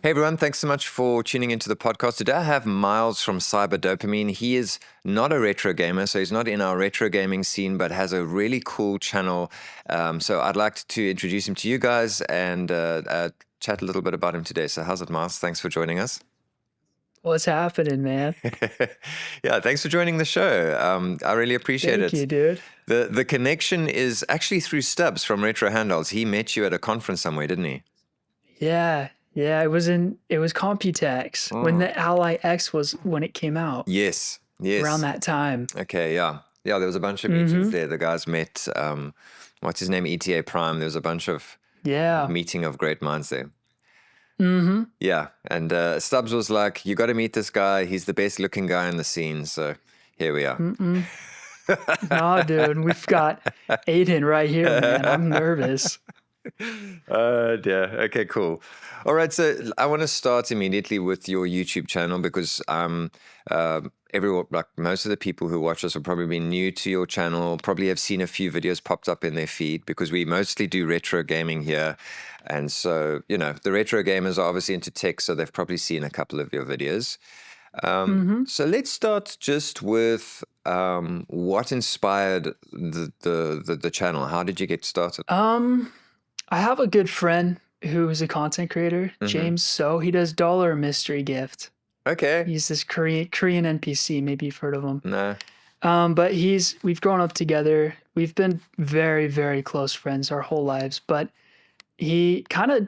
Hey everyone, thanks so much for tuning into the podcast. Today I have Miles from Cyberdopamine. He is not a retro gamer, so he's not in our retro gaming scene, but has a really cool channel. So I'd like to introduce him to you guys and chat a little bit about him today. So how's it, Miles? Thanks for joining us. What's happening, man? Yeah, thanks for joining the show. I really appreciate it. Thank you, dude. The connection is actually through Stubbs from Retro Handles. He met you at a conference somewhere, didn't he? Yeah, it was Computex when the LITNXT was when it came out. Yes. Around that time. Okay, yeah. There was a bunch of meetings there. The guys met, what's his name, ETA Prime. There was a bunch of meeting of great minds there. Mm-hmm. Yeah, and Stubbs was like, you got to meet this guy. He's the best looking guy in the scene. So here we are. No, dude, we've got Adin right here, man. I'm nervous. Yeah. Okay, cool. All right, so I want to start immediately with your YouTube channel because everyone, like most of the people who watch us, will probably be new to your channel, probably have seen a few videos popped up in their feed because we mostly do retro gaming here. And so, the retro gamers are obviously into tech, so they've probably seen a couple of your videos. So let's start just with what inspired the channel. How did you get started? I have a good friend who is a content creator, James. So he does Dollar Mystery Gift. Okay. He's this Korean NPC. Maybe you've heard of him. No. But we've grown up together. We've been very, very close friends our whole lives. But he kind of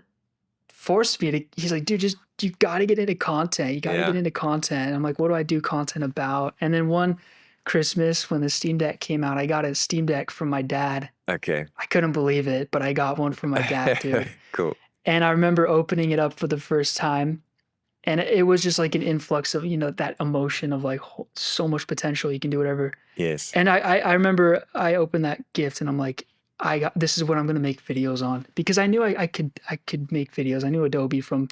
forced me to. He's like, dude, you got to get into content. You got to get into content. And I'm like, what do I do content about? And then one Christmas when the Steam Deck came out, I got a Steam Deck from my dad. Okay. I couldn't believe it, but I got one from my dad, dude. Cool. And I remember opening it up for the first time. And it was just like an influx of, that emotion of like so much potential. You can do whatever. Yes. And I remember I opened that gift and I'm like, this is what I'm going to make videos on, because I knew I could make videos. I knew Adobe from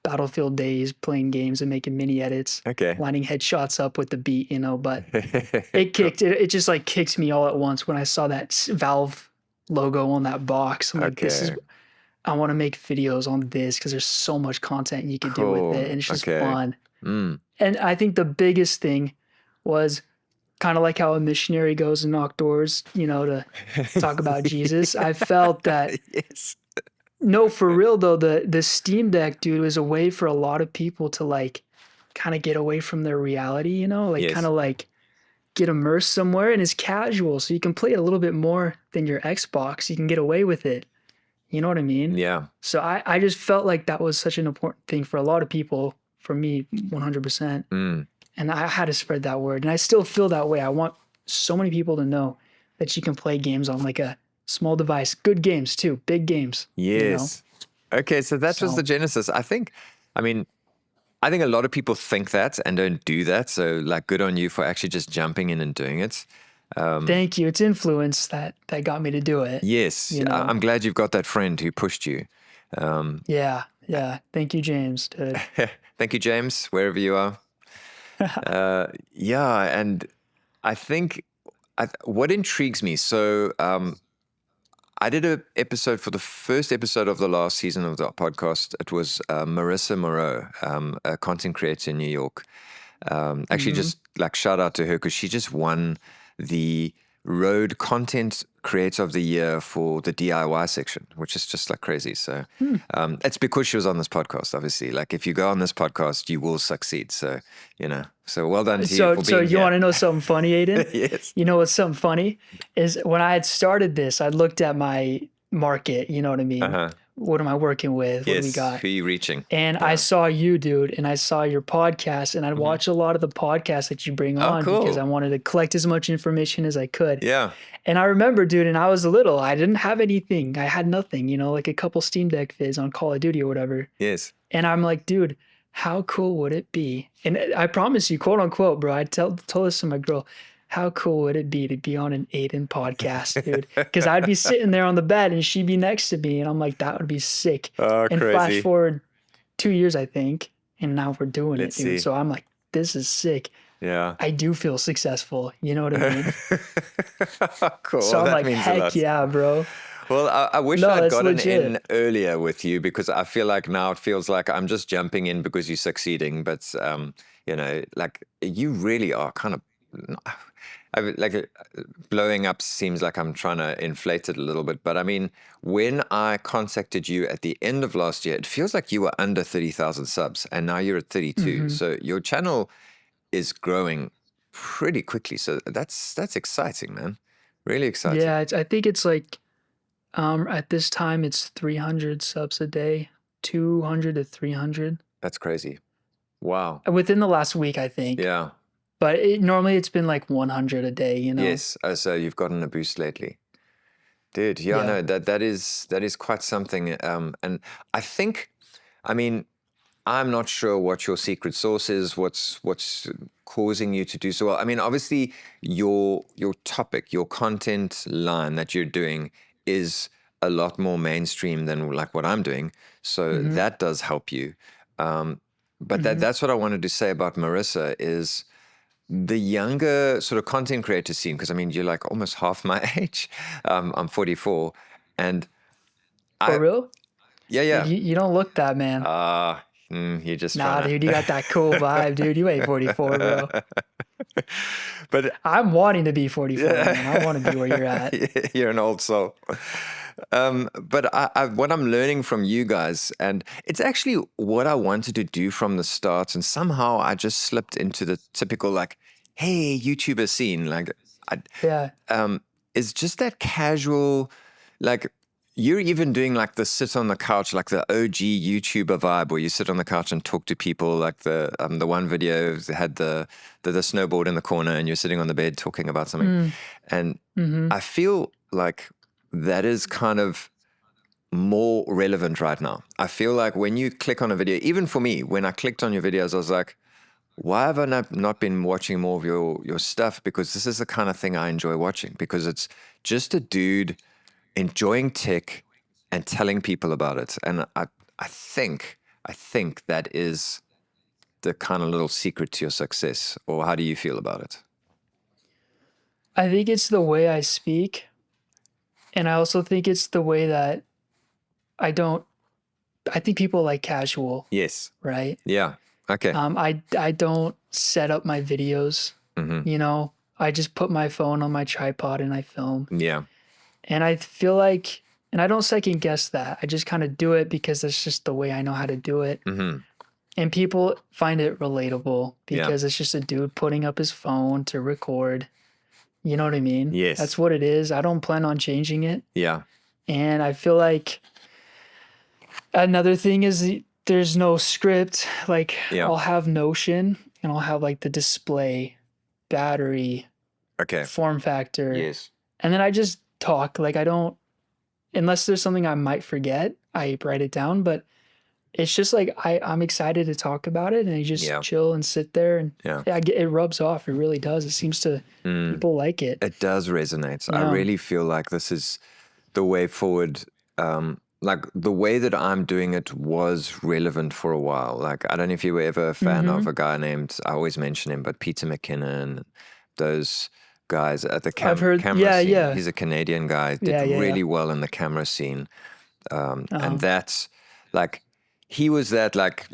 Battlefield days, playing games and making mini edits, lining headshots up with the beat, but it just like kicked me all at once when I saw that Valve logo on that box. I'm like, I want to make videos on this because there's so much content you can do with it, and it's just fun. And I think the biggest thing was kind of like how a missionary goes and knock doors, to talk about Jesus. I felt that. Yes. No, for real though, the Steam Deck, dude, was a way for a lot of people to like kind of get away from their reality, kind of like get immersed somewhere, and it's casual. So you can play it a little bit more than your Xbox. You can get away with it. You know what I mean? Yeah. So I just felt like that was such an important thing for a lot of people, for me, 100%. And I had to spread that word. And I still feel that way. I want so many people to know that you can play games on like a small device, good games too, big games. Yes. Okay, so that was the genesis. I think a lot of people think that and don't do that. So like, good on you for actually just jumping in and doing it. Thank you. It's influence that got me to do it. Yes. I'm glad you've got that friend who pushed you. Yeah. Thank you, James, dude. Thank you, James, wherever you are. And I think what intrigues me, so I did an episode for the first episode of the last season of the podcast. It was Marissa Moreau, a content creator in New York. Actually, just like shout out to her because she just won the Road Content Creator of the Year for the DIY section, which is just like crazy. So it's because she was on this podcast, obviously. Like if you go on this podcast, you will succeed. So, so well done to you for being So you want to know something funny, Adin? Yes. You know what's something funny is when I had started this, I looked at my market, you know what I mean? What am I working with? What do we got? Who are you reaching? And I saw you, dude, and I saw your podcast, and I'd watch a lot of the podcasts that you bring on because I wanted to collect as much information as I could. Yeah. And I remember, dude, and I was little. I didn't have anything. I had nothing, like a couple Steam Deck vids on Call of Duty or whatever. Yes. And I'm like, dude, how cool would it be? And I promise you, quote unquote, bro, I told this to my girl, how cool would it be to be on an Adin podcast, dude? Because I'd be sitting there on the bed and she'd be next to me. And I'm like, that would be sick. Oh, and crazy. Flash forward 2 years, I think. And now we're doing it, dude. So I'm like, this is sick. Yeah. I do feel successful. You know what I mean? Cool. So I'm that like, means a heck lot. yeah, bro. Well, I wish No, I'd that's gotten in legit. earlier with you because I feel like now it feels like I'm just jumping in because you're succeeding. But like you really are kind of like blowing up seems like I'm trying to inflate it a little bit. But I mean, when I contacted you at the end of last year, it feels like you were under 30,000 subs, and now you're at 32. Hmm. So your channel is growing pretty quickly. So that's exciting, man. Really exciting. Yeah, I think it's like at this time it's 300 subs a day, 200 to 300 That's crazy. Wow. within the last week, I think. Yeah. But normally it's been like 100 a day, you know. Yes. So you've gotten a boost lately. Dude, yeah, Yeah. no, that is quite something. And I think, I mean, I'm not sure what your secret sauce is, what's causing you to do so well. I mean, obviously your topic, your content line that you're doing is a lot more mainstream than like what I'm doing. So Hmm. that does help you. But Hmm. that's what I wanted to say about Marissa is the younger sort of content creator scene, because I mean, you're like almost half my age. I'm 44. And For I, real? yeah, Dude, yeah. you don't look that, man. You're just Nah, trying dude, you got that cool vibe, dude. You ain't 44, bro. to. But I'm wanting to be 44, man. I want to be where you're yeah, at. you're an old soul. But what I'm learning from you guys, and it's actually what I wanted to do from the start, and somehow I just slipped into the typical like, hey, YouTuber scene. Like, I, Yeah. is just that casual, like you're even doing like the sit on the couch, like the OG YouTuber vibe, where you sit on the couch and talk to people. Like the one video had the snowboard in the corner, and you're sitting on the bed talking about something. Mm, And mm-hmm. I feel like that is kind of more relevant right now. I feel like when you click on a video, even for me, when I clicked on your videos, I was like, why have I not been watching more of your stuff? Because this is the kind of thing I enjoy watching, because it's just a dude enjoying tech and telling people about it. And I think that is the kind of little secret to your success. Or how do you feel about it? I think it's the way I speak. And I also think it's the way that I don't, I think people like casual, Yes. right? Yeah. Okay. I don't set up my videos, Mm-hmm. you know, I just put my phone on my tripod and I film. Yeah. And I feel like, and I don't second guess that. I just kind of do it because that's just the way I know how to do it. Mm-hmm. And people find it relatable Yeah. because it's just a dude putting up his phone to record. You know what I mean? That's Yes. what it is. I don't plan on changing it. Yeah. And I feel like another thing is there's no script. Like Yeah. I'll have Notion and I'll have like the display, battery, Okay. form factor. Yes. And then I just talk. Like I don't, unless there's something I might forget, I write it down. But it's just like I'm excited to talk about it and I just Yeah. chill and sit there and Yeah. it rubs off. It really does. It seems to people like it. It does resonate. I Yeah. really feel like this is the way forward. Like the way that I'm doing it was relevant for a while. Like I don't know if you were ever a fan of a guy named, I always mention him, but Peter McKinnon, those guys at the I've heard. camera Yeah, scene. yeah, He's a Canadian guy, did yeah, yeah, yeah. really well in the camera scene. And Uh-huh. that's like, he was that like,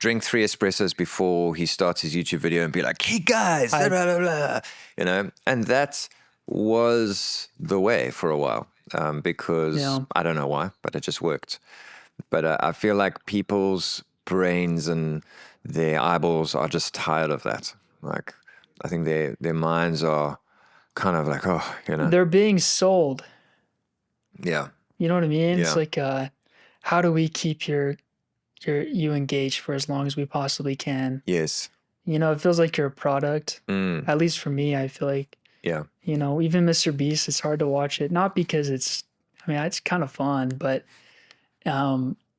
drink 3 espressos before he starts his YouTube video and be like, hey guys, blah, I blah, blah, and that was the way for a while, because yeah. I don't know why, but it just worked. But I feel like people's brains and their eyeballs are just tired of that. Like, I think their minds are kind of like, They're being sold. yeah, You know what I mean? It's yeah, like how do we keep you engaged for as long as we possibly can? yes, You know, it feels like you're a product. mm, At least for me, I feel like, yeah, you know, even MrBeast, it's hard to watch it. Not because I mean, it's kind of fun, but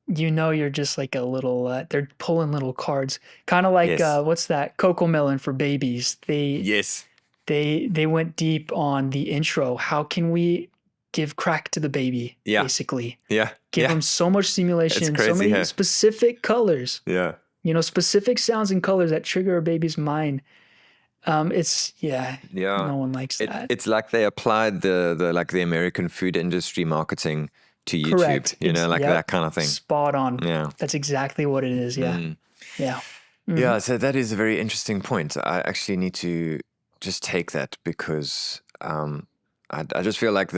you know, you're just like a little, they're pulling little cards. Kind of like, yes, what's that? Coco Melon for babies. yes, They went deep on the intro. How can we give crack to the baby, yeah, basically? yeah, Give yeah. them so much It's stimulation, so crazy, many huh? specific colors, Yeah, you know, specific sounds and colors that trigger a baby's mind. It's Yeah. no one likes that. It's like they applied the American food industry marketing to YouTube, Correct. like Yep. that kind of thing. Spot on. Yeah. That's exactly what it is. Yeah. Yeah. Yeah, so that is a very interesting point. I actually need to just take that because I just feel like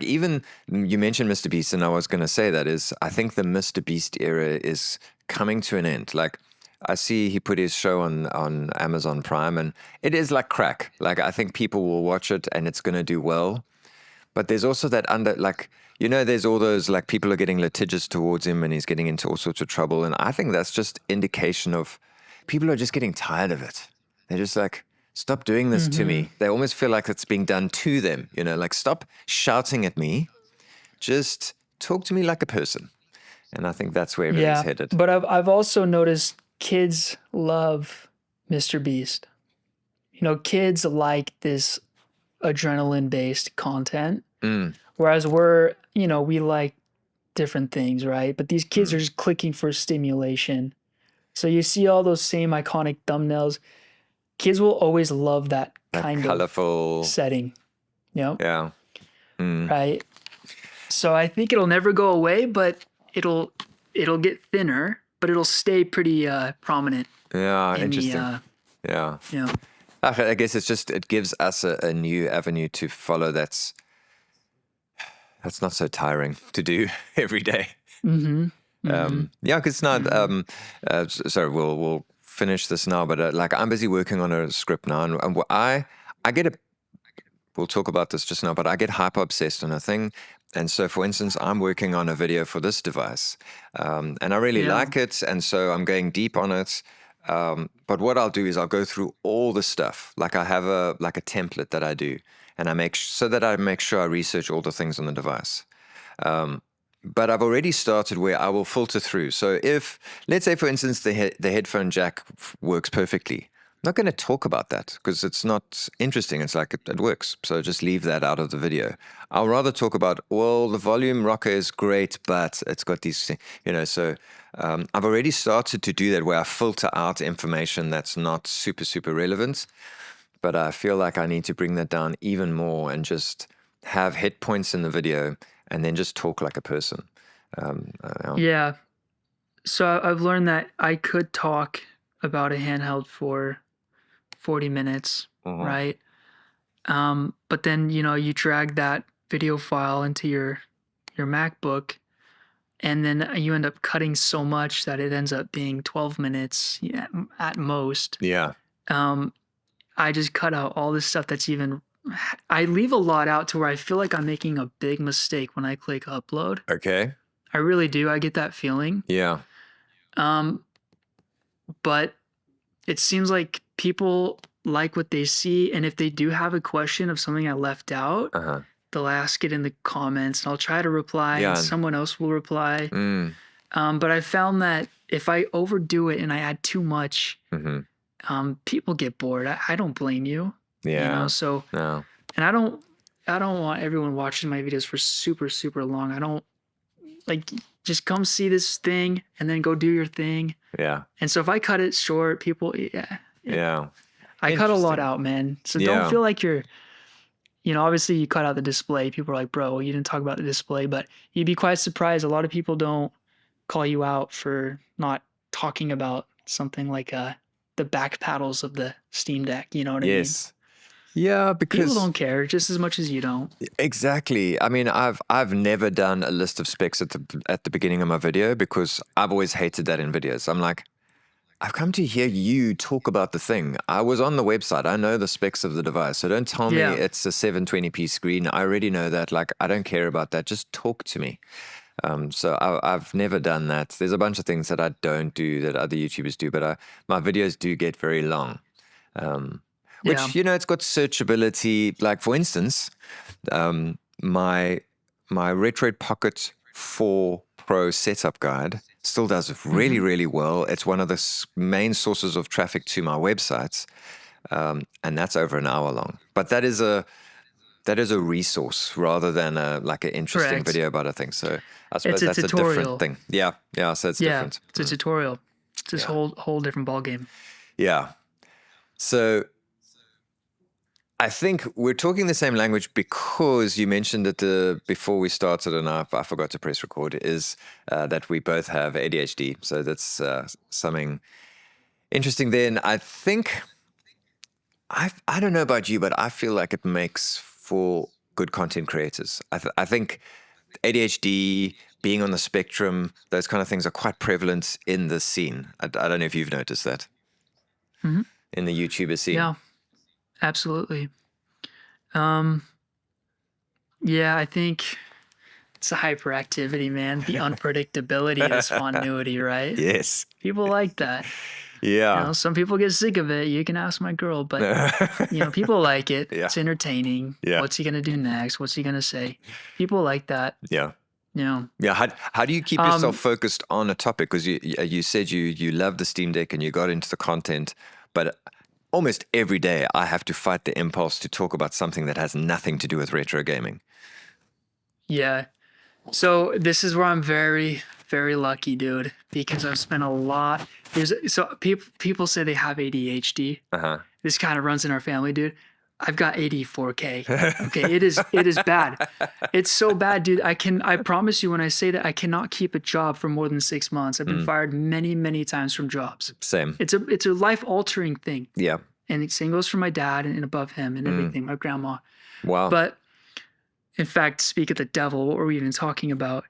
even you mentioned MrBeast, and I was going to say that is I think the MrBeast era is coming to an end. Like I see he put his show on Amazon Prime, and it is like crack. Like I think people will watch it, and it's going to do well. But there's also that there's all those like people are getting litigious towards him, and he's getting into all sorts of trouble, and I think that's just indication of people are just getting tired of it. They're just like, stop doing this to me. They almost feel like it's being done to them, like stop shouting at me. Just talk to me like a person. And I think that's where everything's headed. But I've also noticed kids love Mr. Beast. Kids like this adrenaline based content. Whereas we like different things, right? But these kids are just clicking for stimulation. So you see all those same iconic thumbnails. Kids will always love that kind colorful of setting. Yeah. Right. So I think it'll never go away, but it'll get thinner, but it'll stay pretty prominent. Yeah, interesting. Yeah. I guess it gives us a new avenue to follow that's not so tiring to do every day. Yeah, because it's not. Sorry, we'll finish this now. But like, I'm busy working on a script now, and I get a. We'll talk about this just now, but I get hyper obsessed on a thing. And so, for instance, I'm working on a video for this device, and I really like it, and so I'm going deep on it. But what I'll do is I'll go through all the stuff. Like I have a template that I do, and I make sure I research all the things on the device. But I've already started where I will filter through. So if, let's say, for instance, the headphone jack works perfectly, I'm not going to talk about that because it's not interesting. It's like it works. So just leave that out of the video. I'll rather talk about, well, the volume rocker is great, but it's got these things, so I've already started to do that where I filter out information that's not super, super relevant. But I feel like I need to bring that down even more and just have hit points in the video and then just talk like a person. Yeah. So I've learned that I could talk about a handheld for 40 minutes, right? But then, you drag that video file into your MacBook, and then you end up cutting so much that it ends up being 12 minutes at most. Yeah. I just cut out all this stuff I leave a lot out to where I feel like I'm making a big mistake when I click upload. Okay. I really do. I get that feeling. Yeah. But it seems like people like what they see. And if they do have a question of something I left out, they'll ask it in the comments and I'll try to reply and someone else will reply. But I found that if I overdo it and I add too much, people get bored. I don't blame you. Yeah. So, no. And I don't want everyone watching my videos for super, super long. I don't just come see this thing and then go do your thing. Yeah. And so if I cut it short, people, Yeah. I cut a lot out, man. So don't feel like you're, obviously you cut out the display. People are like, bro, you didn't talk about the display, but you'd be quite surprised. A lot of people don't call you out for not talking about something like the back paddles of the Steam Deck. You know what I mean? Yes. Yeah, because people don't care just as much as you don't. Exactly. I mean, I've never done a list of specs at the beginning of my video because I've always hated that in videos. I'm like, I've come to hear you talk about the thing. I was on the website. I know the specs of the device. So don't tell me it's a 720p screen. I already know that. Like, I don't care about that. Just talk to me. So I've never done that. There's a bunch of things that I don't do that other YouTubers do, but my videos do get very long. Which, it's got searchability. Like, for instance, my Retroid Pocket 4 Pro setup guide still does really, really well. It's one of the main sources of traffic to my websites, and that's over an hour long. But that is a resource rather than an interesting video about a thing. So I suppose that's a different thing. Yeah. So it's different. It's a tutorial. It's this whole different ballgame. Yeah. So I think we're talking the same language because you mentioned it before we started, and I forgot to press record, is that we both have ADHD. So that's something interesting there. And I think, I don't know about you, but I feel like it makes for good content creators. I think ADHD, being on the spectrum, those kind of things are quite prevalent in the scene. I don't know if you've noticed that in the YouTuber scene. Yeah, absolutely. Yeah, I think it's the hyperactivity, man. The unpredictability, the spontaneity, right? Yes. People like that. Yeah. You know, some people get sick of it. You can ask my girl, but you know, people like it. Yeah. It's entertaining. Yeah. What's he gonna do next? What's he gonna say? People like that. Yeah. You know. Yeah. How do you keep yourself focused on a topic? Because you said you love the Steam Deck and you got into the content, but almost every day I have to fight the impulse to talk about something that has nothing to do with retro gaming. Yeah. So this is where I'm very, very lucky, dude, because I've spent a lot. People say they have ADHD. This kind of runs in our family, dude. I've got 84K. Okay, it is bad. It's so bad, dude. I promise you when I say that, I cannot keep a job for more than 6 months. I've been fired many, many times from jobs. Same. It's a life altering thing. Yeah. And the same goes for my dad and above him and everything. My grandma. Wow. But in fact, speak of the devil, what were we even talking about?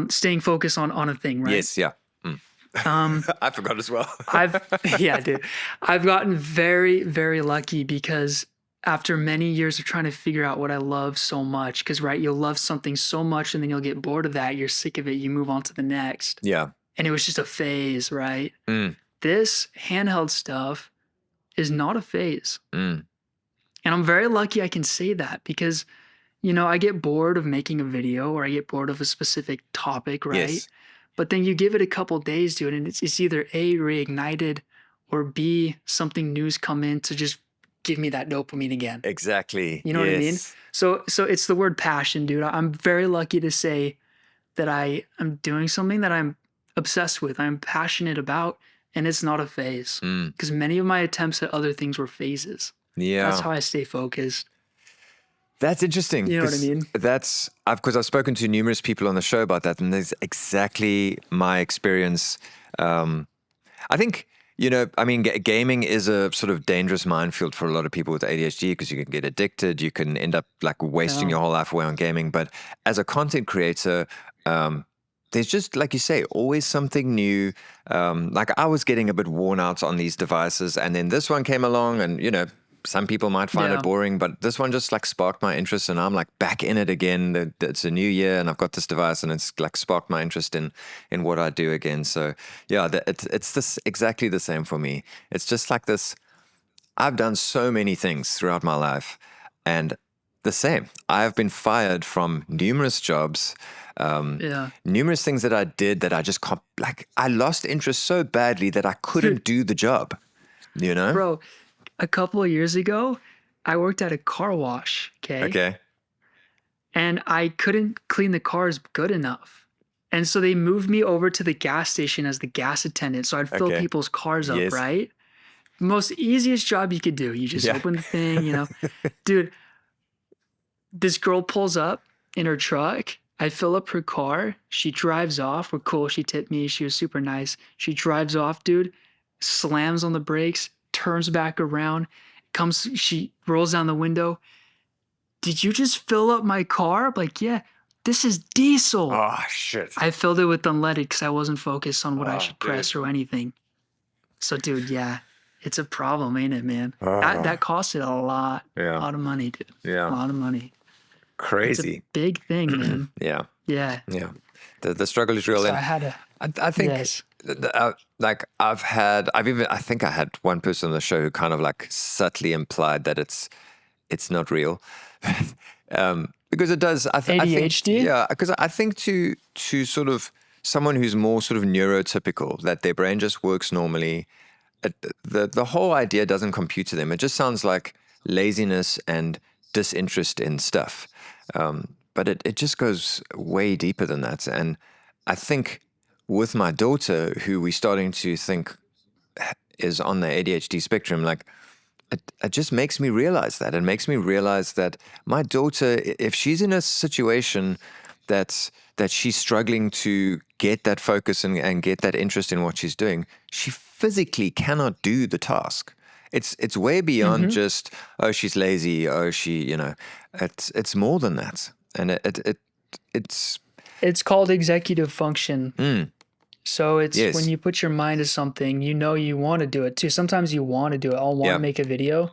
Staying focused on a thing, right? Yes. Yeah. I forgot as well. Yeah, dude. I've gotten very, very lucky because after many years of trying to figure out what I love so much, because right, you'll love something so much and then you'll get bored of that. You're sick of it. You move on to the next. Yeah. And it was just a phase, right? This handheld stuff is not a phase. And I'm very lucky I can say that because, you know, I get bored of making a video or I get bored of a specific topic, right? Yes. But then you give it a couple days, dude, and it's either A, reignited, or B, something new's come in to just give me that dopamine again. Exactly. You know what I mean? So it's the word passion, dude. I'm very lucky to say that I'm doing something that I'm obsessed with, I'm passionate about, and it's not a phase. Because many of my attempts at other things were phases. Yeah. That's how I stay focused. That's interesting. You know what I mean? Because I've spoken to numerous people on the show about that, and that's exactly my experience. I think, you know, I mean, gaming is a sort of dangerous minefield for a lot of people with ADHD because you can get addicted. You can end up like wasting your whole life away on gaming. But as a content creator, there's just, like you say, always something new. Like I was getting a bit worn out on these devices, and then this one came along, and, you know, some people might find it boring, but this one just like sparked my interest, and I'm like back in it again. It's a new year, and I've got this device, and it's like sparked my interest in what I do again. So yeah, it's this exactly the same for me. It's just like this. I've done so many things throughout my life, and the same. I have been fired from numerous jobs. Numerous things that I did that I just I lost interest so badly that I couldn't do the job. You know, bro. A couple of years ago, I worked at a car wash, okay? And I couldn't clean the cars good enough. And so they moved me over to the gas station as the gas attendant. So I'd fill people's cars up, right? Most easiest job you could do. You just open the thing, you know. Dude, this girl pulls up in her truck. I fill up her car. She drives off. We're cool. She tipped me. She was super nice. She drives off, dude, slams on the brakes, turns back around, she rolls down the window. Did you just fill up my car? I'm like, yeah, this is diesel. Oh, shit. I filled it with unleaded because I wasn't focused on what I should press or anything. So, dude, yeah, it's a problem, ain't it, man? That costed a lot of money, dude. Yeah. A lot of money. Crazy. It's a big thing, man. Yeah. Yeah. The struggle is real. So I think like I think I had one person on the show who kind of like subtly implied that it's not real. Because it does. ADHD? Because I think to sort of someone who's more sort of neurotypical, that their brain just works normally, the whole idea doesn't compute to them. It just sounds like laziness and disinterest in stuff. But it just goes way deeper than that. And I think with my daughter, who we're starting to think is on the ADHD spectrum, like it just makes me realize that. It makes me realize that my daughter, if she's in a situation that she's struggling to get that focus and get that interest in what she's doing, she physically cannot do the task. It's way beyond just, oh, she's lazy, oh, it's more than that. And It's called executive function. So it's yes. when you put your mind to something, you know you want to do it too. Sometimes you want to do it. I'll want to make a video.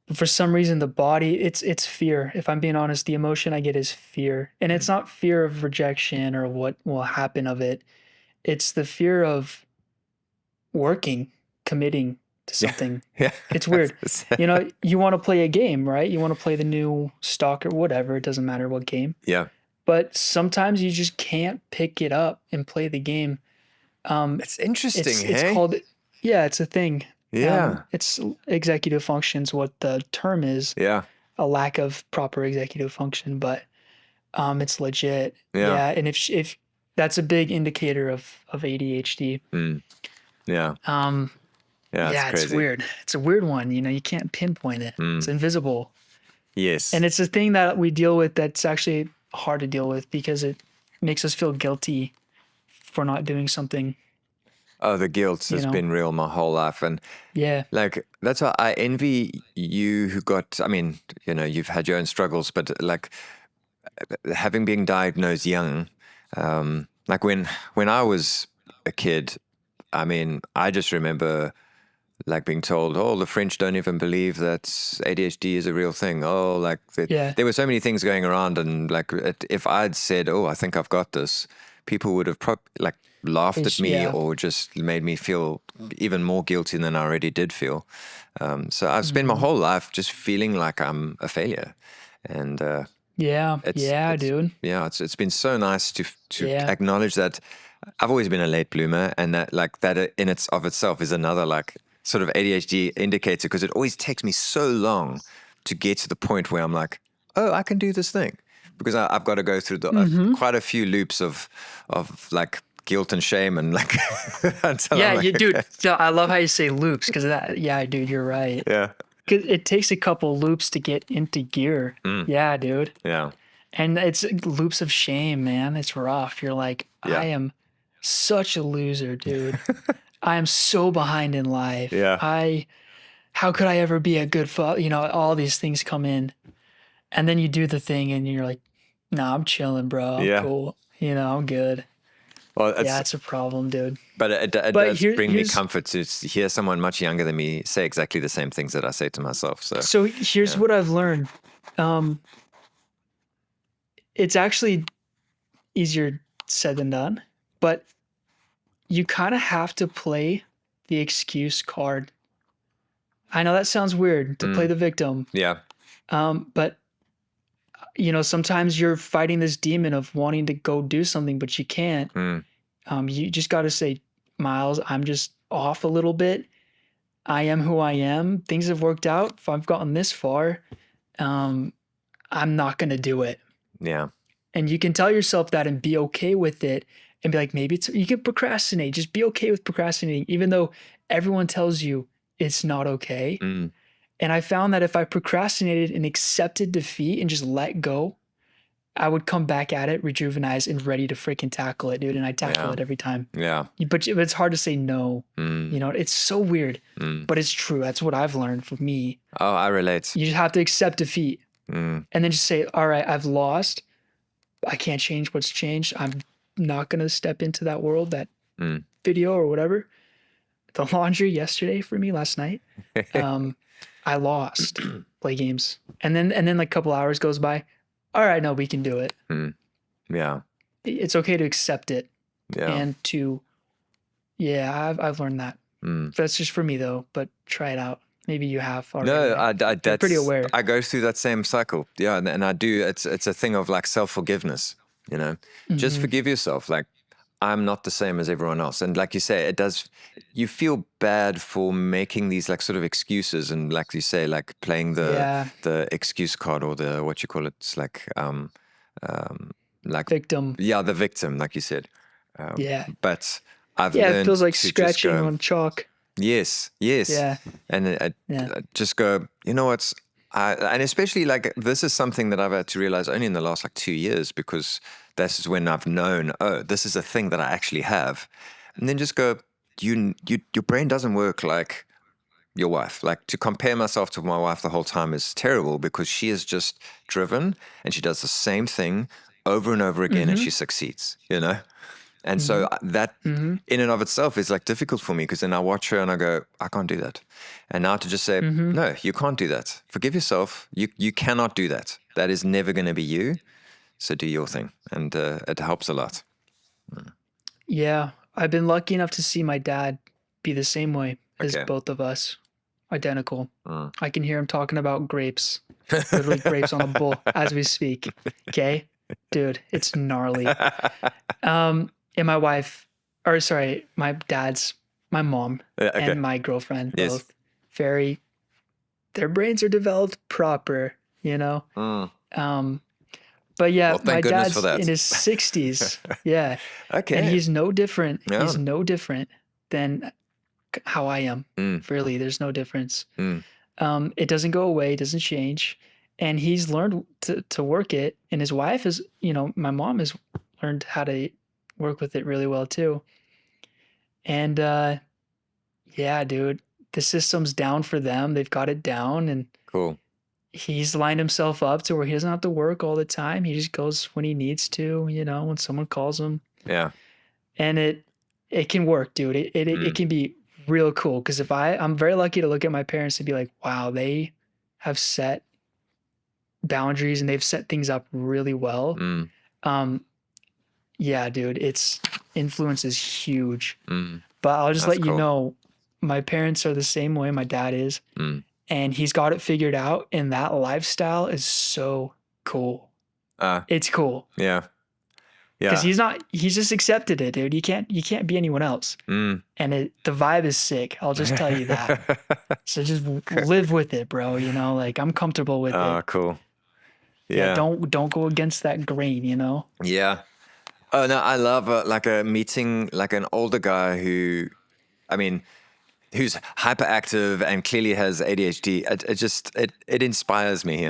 But for some reason, the body, it's fear. If I'm being honest, the emotion I get is fear. And it's not fear of rejection or what will happen of it. It's the fear of working, committing to something. Yeah. It's weird. You want to play a game, right? You want to play the new Stalker, whatever. It doesn't matter what game. Yeah. But sometimes you just can't pick it up and play the game. It's interesting, It's called, yeah, it's a thing. Yeah. It's executive functions, what the term is. Yeah. A lack of proper executive function, but it's legit. Yeah. And if that's a big indicator of ADHD. Yeah. Yeah, it's it's weird. It's a weird one. You can't pinpoint it. It's invisible. Yes. And it's a thing that we deal with that's actually hard to deal with because it makes us feel guilty for not doing something. Oh, the guilt has been real my whole life. And yeah, like, that's why I envy you who got, I mean, you've had your own struggles, but like having been diagnosed young, like when I was a kid, I mean, I just remember like being told, oh, the French don't even believe that ADHD is a real thing. Oh, like there were so many things going around. And like, if I'd said, oh, I think I've got this, people would have laughed at me or just made me feel even more guilty than I already did feel. So I've spent my whole life just feeling like I'm a failure. And dude. Yeah, it's been so nice to acknowledge that I've always been a late bloomer, and that in itself is another like sort of ADHD indicator, because it always takes me so long to get to the point where I'm like, oh, I can do this thing, because I've got to go through quite a few loops of like guilt and shame and like dude. So I love how you say loops, because that, dude, you're right. Yeah. Because it takes a couple loops to get into gear. Yeah, dude. Yeah. And it's loops of shame, man. It's rough. You're like, I am such a loser, dude. I am so behind in life. Yeah. How could I ever be a good father? All these things come in. And then you do the thing and you're like, nah, I'm chilling, bro. I'm cool. I'm good. Well, it's a problem, dude. But it does bring me comfort to hear someone much younger than me say exactly the same things that I say to myself. So here's what I've learned. It's actually easier said than done, but you kind of have to play the excuse card. I know that sounds weird, to play the victim. Yeah. But sometimes you're fighting this demon of wanting to go do something, but you can't. You just got to say, Miles, I'm just off a little bit. I am who I am. Things have worked out. If I've gotten this far, I'm not going to do it. Yeah. And you can tell yourself that and be okay with it and be like, maybe you can procrastinate. Just be okay with procrastinating, even though everyone tells you it's not okay. And I found that if I procrastinated and accepted defeat and just let go, I would come back at it, rejuvenized and ready to freaking tackle it, dude. And I tackle it every time. Yeah. But it's hard to say no. It's so weird, but it's true. That's what I've learned for me. Oh, I relate. You just have to accept defeat and then just say, all right, I've lost. I can't change what's changed. I'm not going to step into that world, that video or whatever. The laundry yesterday for me last night. I lost, play games. And then like a couple hours goes by. All right, no, we can do it. Yeah. It's okay to accept it. Yeah. And I've learned that. That's just for me though, but try it out. Maybe you have already. No, that's pretty aware. I go through that same cycle. Yeah. And I do, it's a thing of like self-forgiveness, just forgive yourself. Like, I'm not the same as everyone else. And like you say, you feel bad for making these like sort of excuses. And like you say, like playing the excuse card or what you call it. It's like victim. Yeah, the victim, like you said. But I've learned it feels like scratching on chalk. Yes, yes. Yeah. And Yeah. I just go, you know what? And especially like this is something that I've had to realize only in the last like 2 years, because this is when I've known, oh, this is a thing that I actually have. And then just go, your brain doesn't work like your wife. Like, to compare myself to my wife the whole time is terrible, because she is just driven and she does the same thing over and over again and Mm-hmm. she succeeds, you know? And Mm-hmm. so that Mm-hmm. in and of itself is like difficult for me, because then I watch her and I go, I can't do that. And now to just say, Mm-hmm. no, you can't do that. Forgive yourself. You cannot do that. That is never going to be you. So do your thing. And it helps a lot. Yeah. I've been lucky enough to see my dad be the same way as Okay. both of us. Identical. Mm. I can hear him talking about grapes, literally grapes on a bull as we speak. Okay. Dude, it's gnarly. And my wife, or sorry, my mom Okay. and my girlfriend Yes. both very, their brains are developed proper, you know? Mm. Um, but yeah, Well, my thank goodness for dad's that. in his 60s. Yeah. And Okay. he's no different. Yeah. He's no different than how I am. Mm. Really, there's no difference. Mm. It doesn't go away, it doesn't change. And he's learned to work it. And his wife is, my mom has learned how to work with it really well too. And yeah, dude, the system's down for them. They've got it down, and Cool. he's lined himself up to where he doesn't have to work all the time. He just goes when he needs to, when someone calls him. Yeah. And it can work, dude. It Mm. can be real cool, because I'm very lucky to look at my parents and be like, wow, they have set boundaries and they've set things up really well. Mm. Um, yeah, dude, its influence is huge. Mm. But I'll just That's let you cool. know, my parents are the same way my dad is, Mm. and he's got it figured out. And that lifestyle is so cool. It's cool Yeah. because Yeah. he's just accepted it, dude. You can't be anyone else. Mm. And the vibe is sick. I'll just tell you that. So just live with it, bro. Like, I'm comfortable with it. Cool. Yeah, Yeah. don't go against that grain, Yeah. Oh no, I love like a meeting like an older guy I mean, who's hyperactive and clearly has ADHD. It inspires me,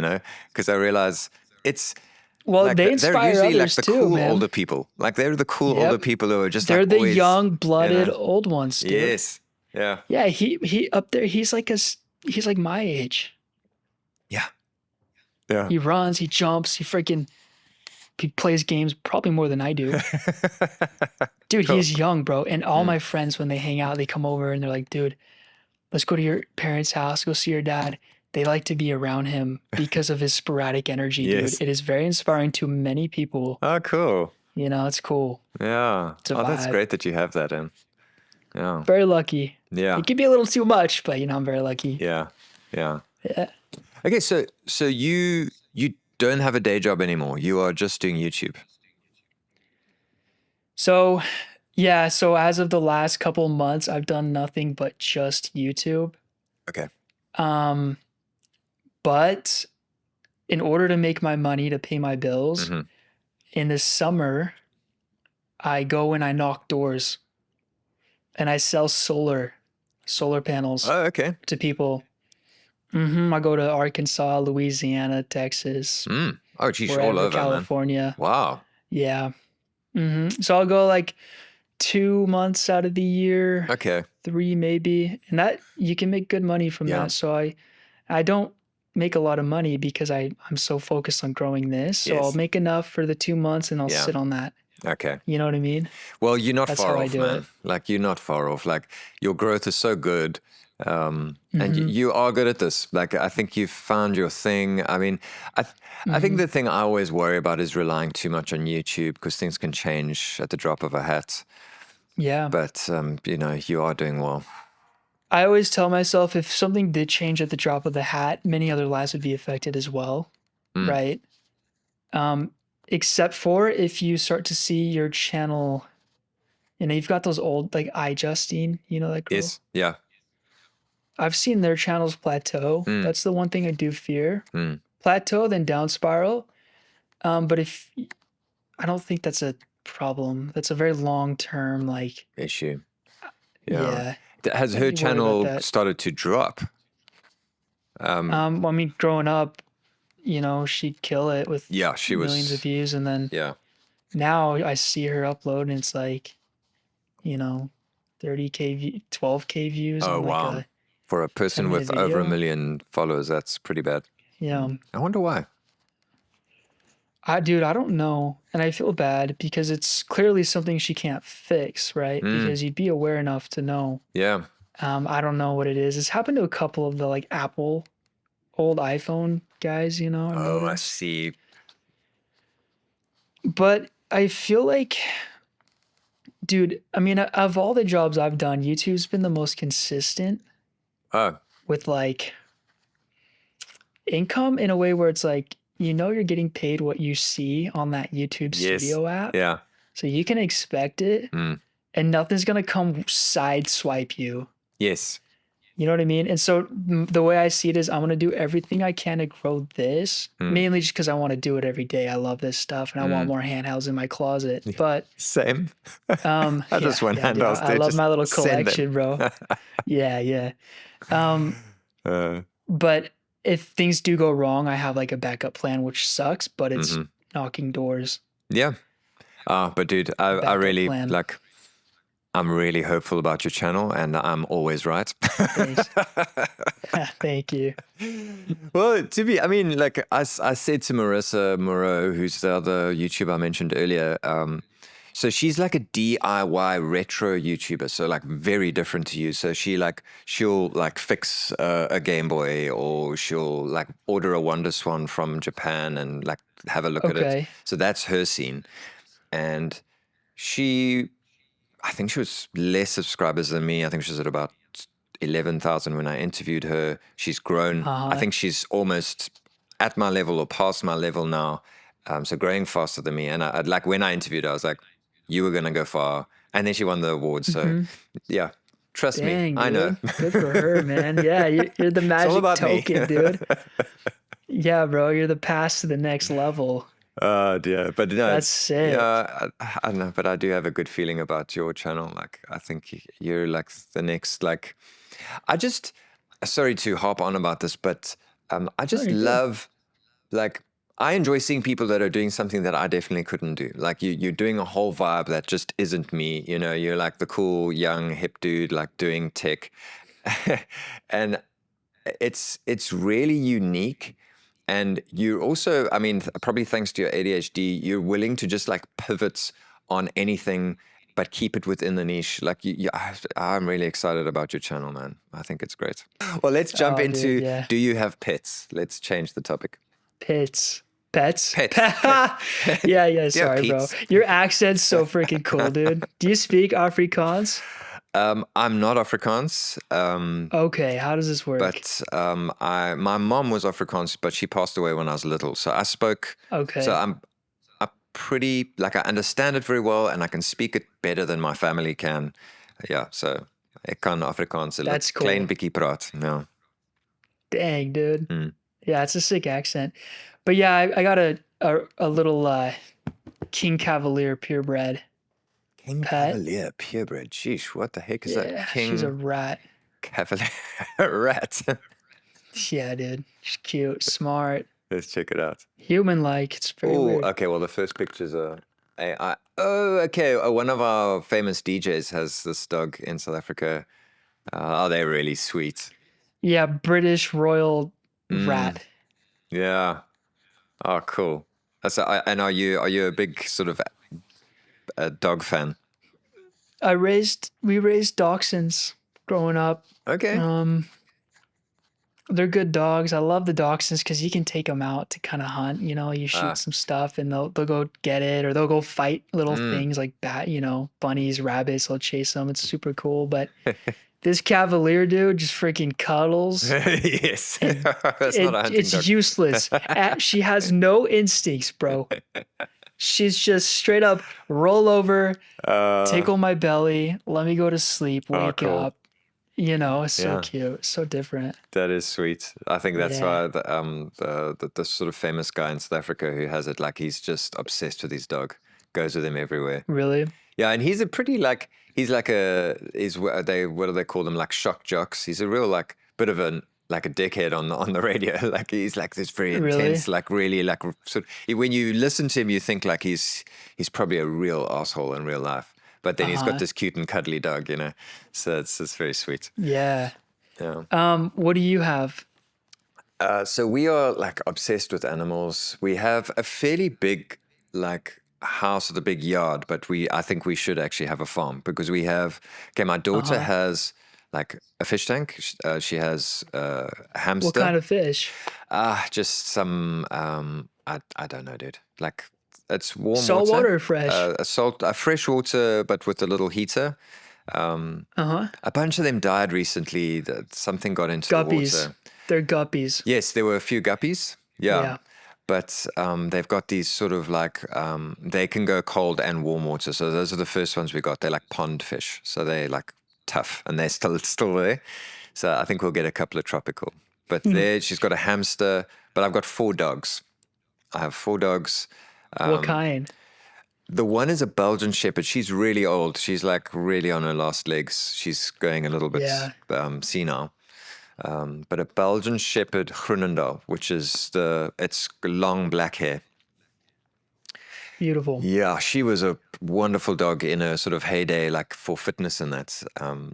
because I realize it's Well, like they they're inspire usually like others the too, cool man. older people. Like they're the cool older Yep. people who are just They're like the always, young-blooded old ones, dude. Yes. Yeah. Yeah, he up there, he's like my age. Yeah. Yeah. He runs, he jumps, he plays games probably more than I do. Dude, Cool. he's young, bro. And all my friends, when they hang out, they come over and they're like, dude, let's go to your parents' house, go see your dad. They like to be around him because of his sporadic energy, Yes. dude. It is very inspiring to many people. Oh, cool. It's cool. Yeah. It's a Oh, that's vibe. great that you have that in. Yeah. Very lucky. Yeah. It can be a little too much, but I'm very lucky. Yeah. Yeah. Yeah. Okay, so you don't have a day job anymore. You are just doing YouTube. So, yeah, so as of the last couple months, I've done nothing but just YouTube. Okay. But in order to make my money to pay my bills, Mm-hmm. in the summer, I go and I knock doors and I sell solar panels Oh, okay. to people. I go to Arkansas, Louisiana, Texas, Oh, geez, all wherever, over, California. man. Wow. Yeah. So I'll go like 2 months out of the year, Okay. 3 maybe, and that you can make good money from Yeah. that. So I don't make a lot of money because I'm so focused on growing this. So Yes. I'll make enough for the 2 months and I'll Yeah. sit on that. Okay. You know what I mean? Well, you're not That's far how I off, do man. it. Like you're not far off. Like your growth is so good. And Mhm. you are good at this. Like I think you've found your thing. I mean, I think the thing I always worry about is relying too much on YouTube, because things can change at the drop of a hat. Yeah. But you are doing well. I always tell myself, if something did change at the drop of the hat, many other lives would be affected as well, right? Except for if you start to see your channel, you've got those old, like iJustine, that girl? Yes. Yeah. I've seen their channels plateau. That's the one thing I do fear. Plateau, then down spiral. But I don't think that's a problem. That's a very long-term, like, Issue. yeah. Has I'd her be worried about channel that. started to drop? I mean, growing up, you know, she'd kill it with Yeah, she millions of was. views, and then Yeah. now I see her upload, and it's like, you know, 30K, 12K views Oh, on like wow. a For a person 10-minute with over 1 video. million followers, that's pretty bad. Yeah, I wonder why. dude, I don't know, and I feel bad because it's clearly something she can't fix, right? Because you'd be aware enough to know. Yeah. I don't know what it is. It's happened to a couple of the like Apple old iPhone guys, you know, I've Oh, I noticed. see. But I feel like, dude, I mean, of all the jobs I've done, YouTube's been the most consistent Oh, with like income in a way where it's like, you know, you're getting paid what you see on that YouTube yes. Studio app. Yeah. So you can expect it Mm. and nothing's going to come sideswipe you. Yes. You know what I mean? And so the way I see it is I'm going to do everything I can to grow this, Mm. mainly just because I want to do it every day. I love this stuff and I want more handhelds in my closet. But Same. I just want yeah, dude, handouts, I dude. love Just my little send them. collection, bro. Yeah. Um, uh, but if things do go wrong, I have like a backup plan, which sucks, but it's hmm knocking doors. Yeah. But dude, I Backup really plan. like, I'm really hopeful about your channel and I'm always right. Thanks. Thank you. Well, I mean, like I said to Marissa Moreau, who's the other YouTuber I mentioned earlier, so she's like a DIY retro YouTuber, so like very different to you. So she'll like fix a Game Boy, or she'll like order a Wonder Swan from Japan and like have a look at it. Okay. So that's her scene. And I think she was less subscribers than me. I think she was at about 11,000 when I interviewed her. She's grown. I think she's almost at my level or past my level now. So growing faster than me. And I'd like, when I interviewed her, I was like, you were going to go far. And then she won the award. So yeah, trust me. Dang, I know. dude. Good for her, man. Yeah, you're the It's all magic about me. token, dude. Yeah, bro, you're the pass to the next level. Oh dear, but no, That's sick. yeah, I don't know, but I do have a good feeling about your channel. Like, I think you're like the next, like, I just, sorry to harp on about this, but I just you're good. love, like, I enjoy seeing people that are doing something that I definitely couldn't do. Like, you're doing a whole vibe that just isn't me. You know, you're like the cool, young, hip dude, like doing tech. And it's really unique. And you're also, I mean, probably thanks to your ADHD, you're willing to just like pivot on anything, but keep it within the niche. Like, I'm really excited about your channel, man. I think it's great. Well, let's jump Oh, dude, into, yeah. do you have pets? Let's change the topic. Pets. Pets. Yeah, Do you have sorry, bro. peeps? Your accent's so freaking cool, dude. Do you speak Afrikaans? I'm not Afrikaans. Okay, how does this work? But my mom was Afrikaans, but she passed away when I was little. So I spoke. So Okay. I'm pretty, like, I understand it very well, and I can speak it better than my family can. Yeah. So ek kan Afrikaans 'n That's klein cool. bietjie praat. Ja. Dang, dude. Yeah, it's a sick accent. But yeah, I got a little King Cavalier purebred King pet. Cavalier purebred. Sheesh, what the heck is that? Yeah, she's a King rat. Cavalier rat. Yeah, dude. She's cute, smart, Let's check it out. human-like. It's very Oh, weird. okay. Well, the first pictures are AI. Oh, okay. One of our famous DJs has this dog in South Africa. Oh, they're really sweet. Yeah, British royal rat. Yeah. Oh, cool. So, and are you a big sort of dog fan? We raised dachshunds growing up. Okay. They're good dogs. I love the dachshunds because you can take them out to kind of hunt. You know, you shoot some stuff and they'll go get it, or they'll go fight little things like bunnies, rabbits. They'll chase them. It's super cool. But this Cavalier dude just freaking cuddles. Yes. That's not a hunting It's dog. useless. She has no instincts, bro. She's just straight up roll over, tickle my belly, let me go to sleep, wake cool. up. You know, it's so Yeah. cute, so different. That is sweet. I think that's Yeah. why the sort of famous guy in South Africa who has it, like, he's just obsessed with his dog, goes with him everywhere. Really? Yeah, and he's a pretty, like, he's like what do they call them, like shock jocks. He's a real like bit of like a dickhead on the radio. Like he's like this very Really? intense, like really like sort of, when you listen to him, you think like he's probably a real asshole in real life. But then he's got Uh-huh. this cute and cuddly dog, So it's very sweet. Yeah. Yeah. What do you have? So we are like obsessed with animals. We have a fairly big like house with a big yard, but I think we should actually have a farm because we have. Okay, my daughter Uh-huh. has like a fish tank. She has a What hamster. kind of fish? Just some. I don't know, dude. Like it's warm water, Saltwater or fresh? a fresh water, but with a little heater. Uh-huh. A bunch of them died recently. That something got into the Guppies. water. They're guppies. Yes, there were a few guppies. Yeah. Yeah. But they've got these sort of like, they can go cold and warm water. So those are the first ones we got. They're like pond fish. So they're like tough and they're still there. So I think we'll get a couple of tropical. But there, she's got a hamster. But I've got 4 dogs. I have 4 dogs. What kind? The one is a Belgian Shepherd. She's really old. She's like really on her last legs. She's going a little bit Yeah. senile. But a Belgian Shepherd Groenendaal, which is it's long black hair. Beautiful. Yeah, she was a wonderful dog in her sort of heyday, like for fitness and that,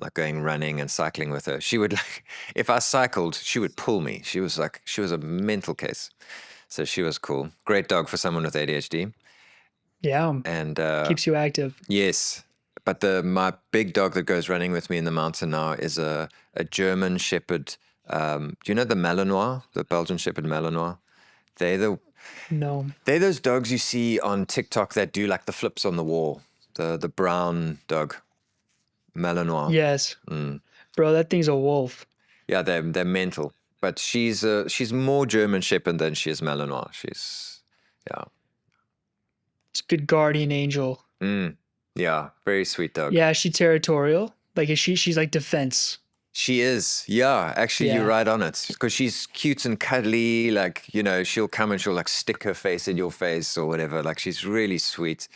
like going running and cycling with her. She would like, if I cycled, she would pull me. She was a mental case. So she was cool. Great dog for someone with ADHD. Yeah. And Keeps you active. yes, but my big dog that goes running with me in the mountain now is a German Shepherd. Do you know the Malinois, the Belgian Shepherd Malinois? They're No. those dogs you see on TikTok that do like the flips on the wall. The brown dog, Malinois. Yes. Bro, that thing's a wolf. Yeah, they're mental. But she's more German Shepherd than she is Malinois. Yeah. It's a good guardian angel. Yeah, very sweet dog. Yeah, is she territorial? Like she's like defense. She is. Yeah, actually, Yeah. you're right on it. Because she's cute and cuddly. Like, she'll come and she'll like stick her face in your face or whatever. Like, she's really sweet.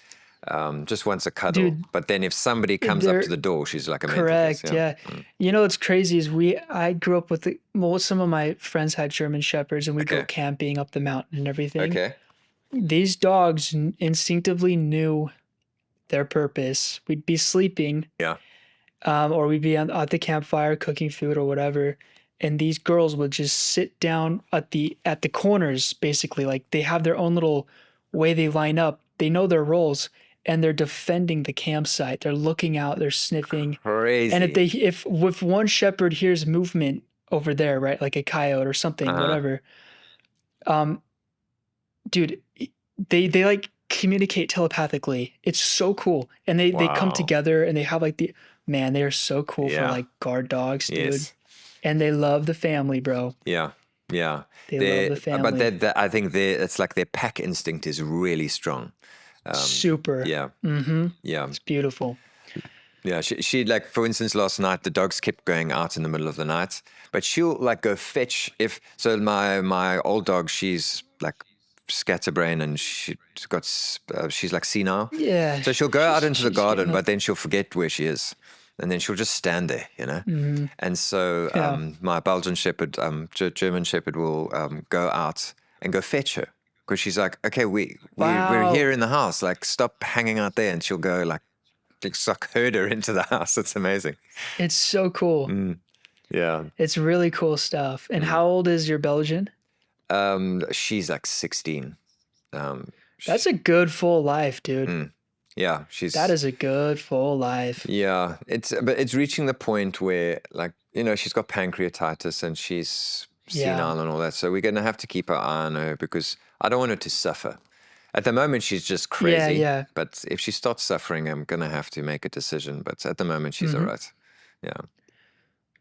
Just wants a cuddle. Dude, but then if somebody comes up to the door, she's like a mental case. Correct. Yeah. You know what's crazy is I grew up with some of my friends had German shepherds and we go Okay. camping up the mountain and everything. Okay. These dogs instinctively knew their purpose. We'd be sleeping. Yeah. Or we'd be at the campfire cooking food or whatever, and these girls would just sit down at the corners, basically. Like they have their own little way they line up. They know their roles, and they're defending the campsite. They're looking out. They're sniffing. Crazy. And if one shepherd hears movement over there, right, like a coyote or something, whatever, dude, they like communicate telepathically. It's so cool, and they come Wow. together and they have like man, they are so cool for Yeah. like guard dogs, dude. Yes. And they love the family, bro. Yeah. Yeah. They love the family. But I think it's like their pack instinct is really strong. Super. Yeah. Yeah. It's beautiful. Yeah, she like, for instance, last night the dogs kept going out in the middle of the night, but she'll like go fetch my old dog, she's like scatterbrain and she's like senile. Yeah. So she'll go out into the she's garden, getting but up. then she'll forget where she is, and then she'll just stand there, And so Yeah. my Belgian Shepherd, German Shepherd will go out and go fetch her because she's like, okay, we're Wow. here in the house, like stop hanging out there, and she'll go like suck herder into the house. It's amazing. It's so cool. Yeah. It's really cool stuff. And how old is your Belgian? She's like 16. That's a good full life, dude. Yeah, That is a good full life. Yeah, but it's reaching the point where like, she's got pancreatitis and she's senile and all that. So we're going to have to keep our eye on her because I don't want her to suffer. At the moment, she's just crazy. Yeah. But if she starts suffering, I'm going to have to make a decision. But at the moment, she's all right. Yeah.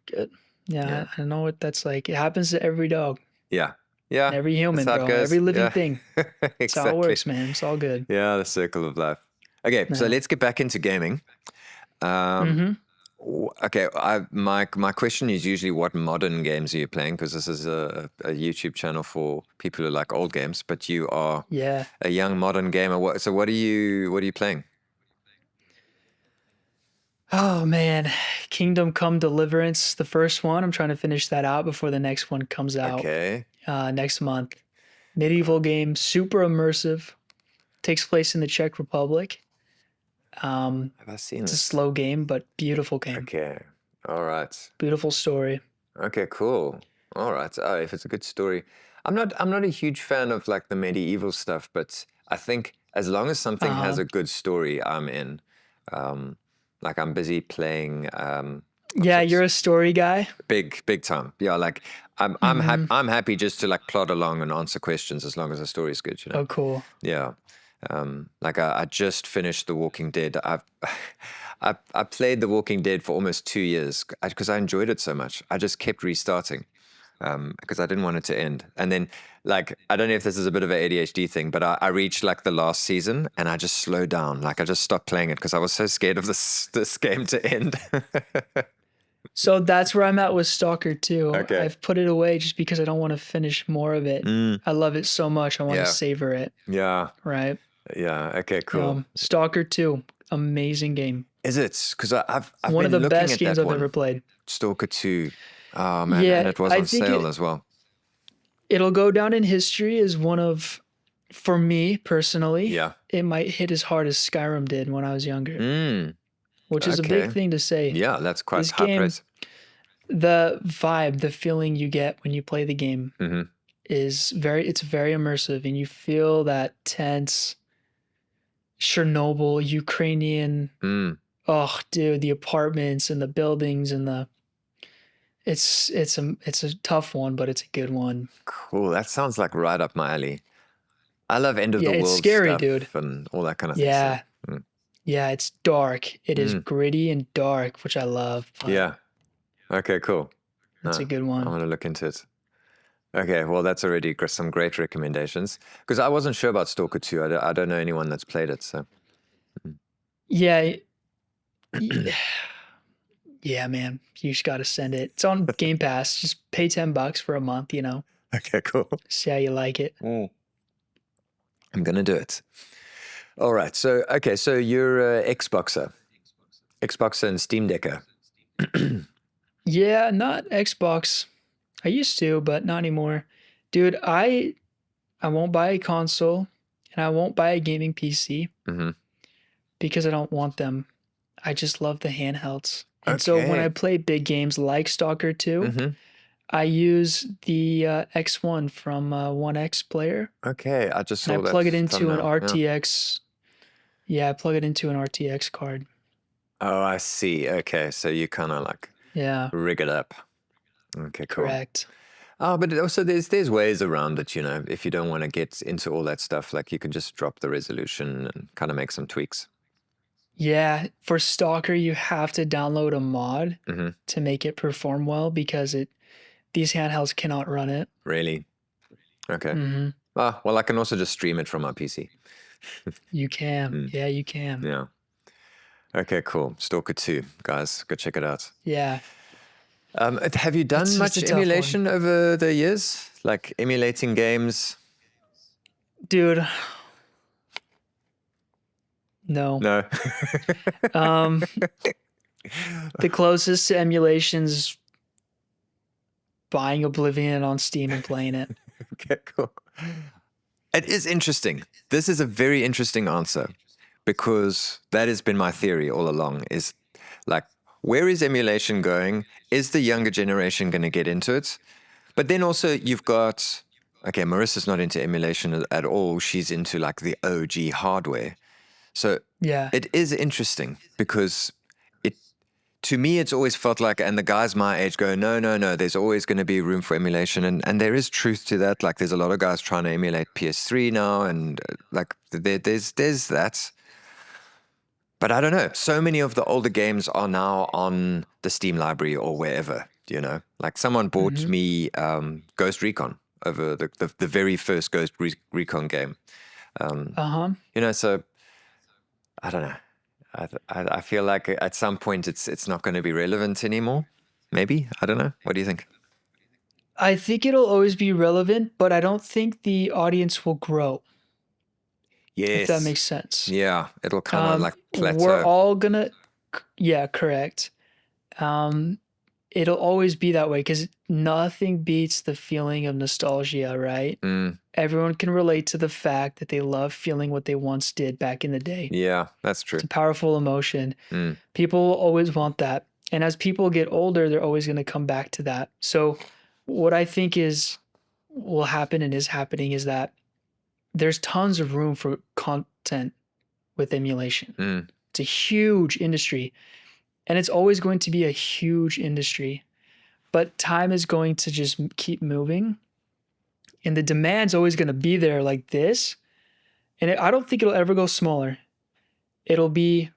Good. Yeah, I know what that's like. It happens to every dog. Yeah. Yeah. Every human, that's how it bro. goes. Every living Yeah. thing. That's Exactly. how it works, man. It's all good. Yeah, the circle of life. Okay, so let's get back into gaming. Okay, my question is usually what modern games are you playing? Because this is a YouTube channel for people who like old games, but you are a young modern gamer. So what are you playing? Oh man, Kingdom Come Deliverance, the first one. I'm trying to finish that out before the next one comes out Okay. next month. Medieval game, super immersive. Takes place in the Czech Republic. Have I seen It's a this? slow game, but beautiful game. Okay. All right. Beautiful story. Okay, cool. All right. Oh, if it's a good story. I'm not a huge fan of like the medieval stuff, but I think as long as something has Uh, a good story, I'm in. Um, like I'm busy playing what's yeah, it? you're a story guy. Big time. Yeah, like I'm happy Mm-hmm. I'm happy just to like plod along and answer questions as long as the story's good, you know. Oh, cool. Yeah. Like I just finished The Walking Dead. I played The Walking Dead for almost 2 years because I enjoyed it so much. I just kept restarting because I didn't want it to end. And then, like, I don't know if this is a bit of an ADHD thing, but I reached like the last season and I just slowed down. Like, I just stopped playing it because I was so scared of this game to end. So that's where I'm at with Stalker 2. Okay. I've put it away just because I don't want to finish more of it. Mm, I love it so much. I want to yeah. savor it, Yeah. right? Yeah. Okay. Cool. Stalker 2, amazing game. Is it? Because I've One of been the looking best at games that I've ever one, played. Stalker 2. Oh man, and Yeah, it was I on think sale as well. it'll go down in history as one of, for me personally, Yeah. it might hit as hard as Skyrim did when I was younger, Mm, which is a big okay. thing to say. Yeah, that's quite This high game, praise. the vibe, the feeling you get when you play the game Hmm. it's very immersive, and you feel that tense Chernobyl, Ukrainian. Mm, Oh, dude, the apartments and the buildings and it's a tough one, but it's a good one. cool. That sounds like right up my alley. I love end of Yeah, the it's world scary, dude. stuff and all that kind of thing. So, Yeah, mm, yeah, it's dark. It is mm, gritty and dark, which I love, but yeah. Okay, cool. it's a No, good I one. want to look into it. Okay, well, that's already some great recommendations because I wasn't sure about Stalker 2. I don't know anyone that's played it. So, Yeah, yeah, man, you just gotta send it. It's on Game Pass. Just pay $10 for a month. okay, cool. See how you like it. Mm. I'm going to do it. All right. So, okay. So you're a Xboxer and Steam Decker. Yeah, not Xbox. I used to, but not anymore. Dude, I won't buy a console and I won't buy a gaming PC Hmm. because I don't want them. I just love the handhelds. And so when I Okay. play big games like Stalker 2, Hmm. I use the X1 from 1X player, Okay. I just and I saw that plug it into an thumbnail. Yeah. RTX. Yeah, I plug it into an RTX card. Oh, I see. Okay. So you kind of like Yeah, rig it up. Okay, cool. correct. Oh, but also there's ways around it, you know, if you don't want to get into all that stuff, like you can just drop the resolution and kind of make some tweaks. Yeah, for Stalker, you have to download a mod Hmm. to make it perform well because these handhelds cannot run it. Really? Okay. Hmm. Ah, well, I can also just stream it from my PC. You can. Mm, Yeah, you can. yeah. Okay, cool. Stalker 2, guys, go check it out. Yeah, Have you done it's much a tough one, emulation over the years? Like emulating games? dude. No. No. Um, the closest to emulations buying Oblivion on Steam and playing it. Okay, cool. It is interesting. This is a very interesting answer because that has been my theory all along is like, where is emulation going? Is the younger generation going to get into it? But then also you've got, okay, Marissa's not into emulation at all. She's into like the OG hardware. So Yeah. it is interesting because it, to me, it's always felt like, and the guys my age go, no, no, no, there's always going to be room for emulation. And there is truth to that. Like there's a lot of guys trying to emulate PS3 now. And like there's that. But I don't know. So many of the older games are now on the Steam library or wherever, you know. Like someone bought Hmm. me Ghost Recon over the very first Ghost Recon game. Uh-huh. You know, so I don't know. I feel like at some point it's not going to be relevant anymore. Maybe. I don't know. What do you think? I think it'll always be relevant, but I don't think the audience will grow, if that Yes. makes sense. Yeah. It'll kind of like We're plateau. all gonna Yeah, correct. Um, it'll always be that way because nothing beats the feeling of nostalgia, right? Mm, Everyone can relate to the fact that they love feeling what they once did back in the day. yeah, that's It's true. a powerful emotion. Mm, People always want that. And as people get older, they're always going to come back to that. So, what I think is will happen and is happening is that there's tons of room for content with emulation. mm, It's a huge industry and it's always going to be a huge industry. But time is going to just keep moving and the demand's always going to be there like this. And I don't think it'll ever go smaller. It'll be,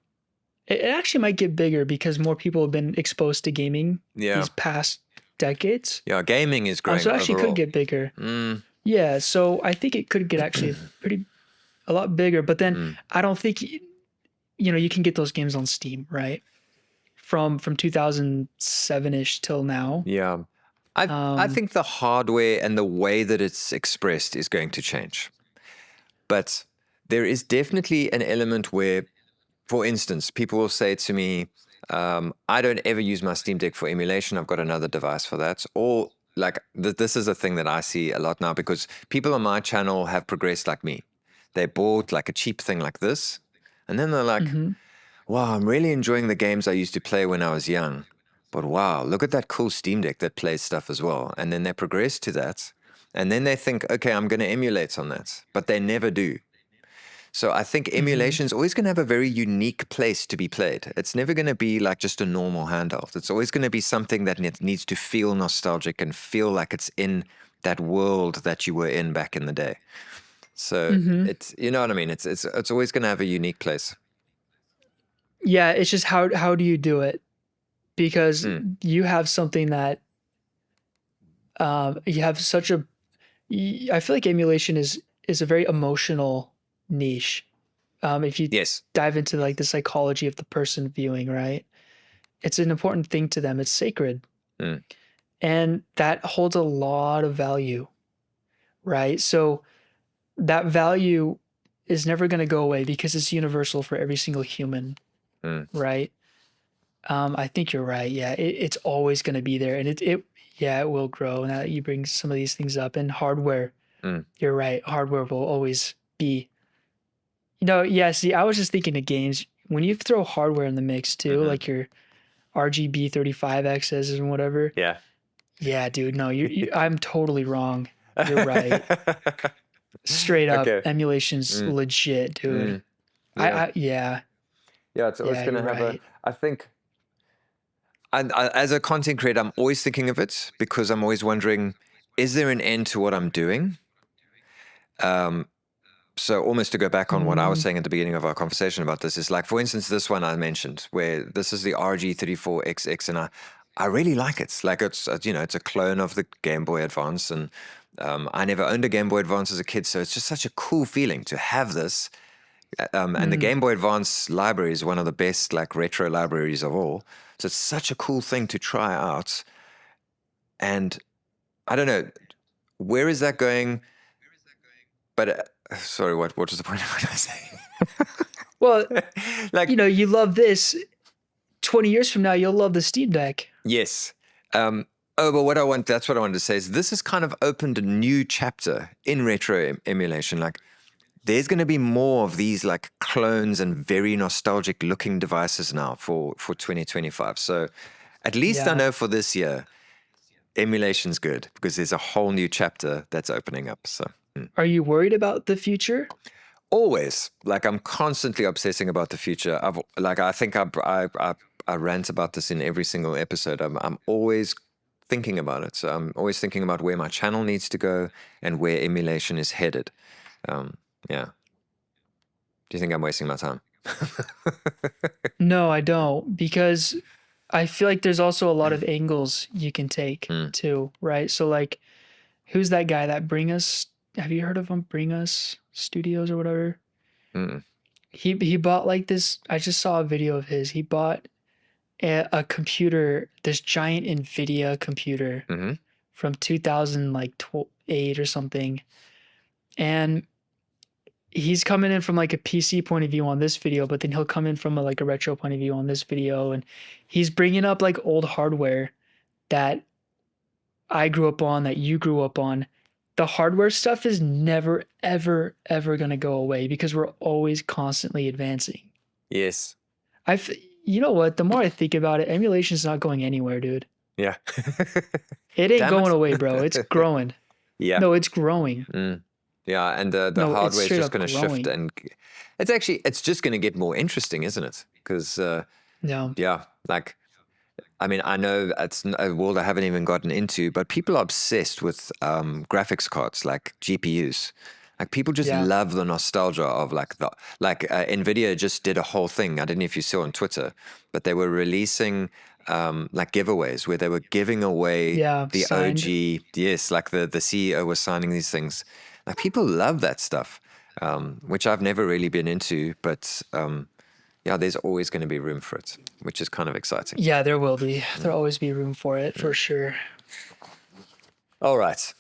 it actually might get bigger because more people have been exposed to gaming yeah, these past decades. yeah. Gaming is growing So it actually could overall. get bigger. Mm, Yeah. So I think it could get actually a lot bigger. But then mm, I don't think, you can get those games on Steam, right? From 2007 ish till now. yeah. I Um, think the hardware and the way that it's expressed is going to change. But there is definitely an element where, for instance, people will say to me, I don't ever use my Steam Deck for emulation. I've got another device for that. Or like this is a thing that I see a lot now because people on my channel have progressed like me. They bought like a cheap thing like this. And then they're like, mhm. wow, I'm really enjoying the games I used to play when I was young. But wow, look at that cool Steam Deck that plays stuff as well. And then they progress to that. And then they think, okay, I'm going to emulate on that. But they never do. So I think emulation is always going to have a very unique place to be played. It's never going to be like just a normal handheld. It's always going to be something that needs to feel nostalgic and feel like it's in that world that you were in back in the day. So it's, you know what I mean? It's always going to have a unique place. Yeah, it's just how do you do it? Because Mm, you have something that you have such a. I feel like emulation is a very emotional niche. If you yes. dive into like the psychology of the person viewing, right? It's an important thing to them. It's sacred, Mm, and that holds a lot of value, right? So that value is never going to go away because it's universal for every single human, mm, right? I think you're right. Yeah, it's always going to be there, and yeah, it will grow. Now that you bring some of these things up, and hardware, mm, you're right. Hardware will always be. Yeah. See, I was just thinking of games. When you throw hardware in the mix too, mm-hmm. like your RGB 35Xs and whatever. Yeah. Yeah, dude. No, I'm totally wrong. You're right. Straight up, Okay. emulation's Mm, legit, dude. mm, yeah. Yeah, Yeah, it's always yeah. going You're to have a, right. I think, as a content creator, I'm always thinking of it because I'm always wondering, is there an end to what I'm doing? So almost to go back on what I was Mm, saying at the beginning of our conversation about this is like, for instance, this one I mentioned where this is the RG34XX and I really like it. Like it's it's a clone of the Game Boy Advance and I never owned a Game Boy Advance as a kid. So it's just such a cool feeling to have this. And the mm. Game Boy Advance library is one of the best like retro libraries of all. So it's such a cool thing to try out. And I don't know, where is that going? But sorry, what was the point of what I was saying? Well, Like, you love this. 20 years from now, you'll love the Steam Deck. yes. Oh, but that's what I wanted to say is this has kind of opened a new chapter in retro emulation. Like, there's going to be more of these like clones and very nostalgic looking devices now for 2025. So at least I Yeah. know for this year, emulation's good because there's a whole new chapter that's opening up. So. Are you worried about the future? Always, like I'm constantly obsessing about the future. I think I rant about this in every single episode. I'm always thinking about it. So I'm always thinking about where my channel needs to go and where emulation is headed. Yeah. Do you think I'm wasting my time? No, I don't, because I feel like there's also a lot of angles you can take Mm, too, right? So like, who's that guy that Bring Us? Have you heard of him? Bring Us Studios or whatever. mm, He bought like this. I just saw a video of his. He bought a computer, this giant Nvidia computer mm-hmm, from 2008 or something, and he's coming in from like a PC point of view on this video, but then he'll come in from like a retro point of view on this video, and he's bringing up like old hardware that I grew up on, that you grew up on. The hardware stuff is never, ever, ever going to go away because we're always constantly advancing. Yes. You know what? The more I think about it, emulation is not going anywhere, dude. Yeah. It ain't Damn going it. away, bro. It's growing. Yeah. No, it's growing. Yeah, and the No, it's hardware is straight just up going to shift, growing. and it's just going to get more interesting, isn't it? Because No. yeah, like I mean, I know it's a world I haven't even gotten into, but people are obsessed with graphics cards, like GPUs. Like people just Yeah. love the nostalgia of Nvidia just did a whole thing. I don't know if you saw on Twitter, but they were releasing like giveaways where they were giving away Yeah. the Signed. OG. Yes, like the CEO was signing these things. Like people love that stuff, which I've never really been into, but yeah, there's always going to be room for it, which is kind of exciting. Yeah, there will be. There'll always be room for it, for sure. All right.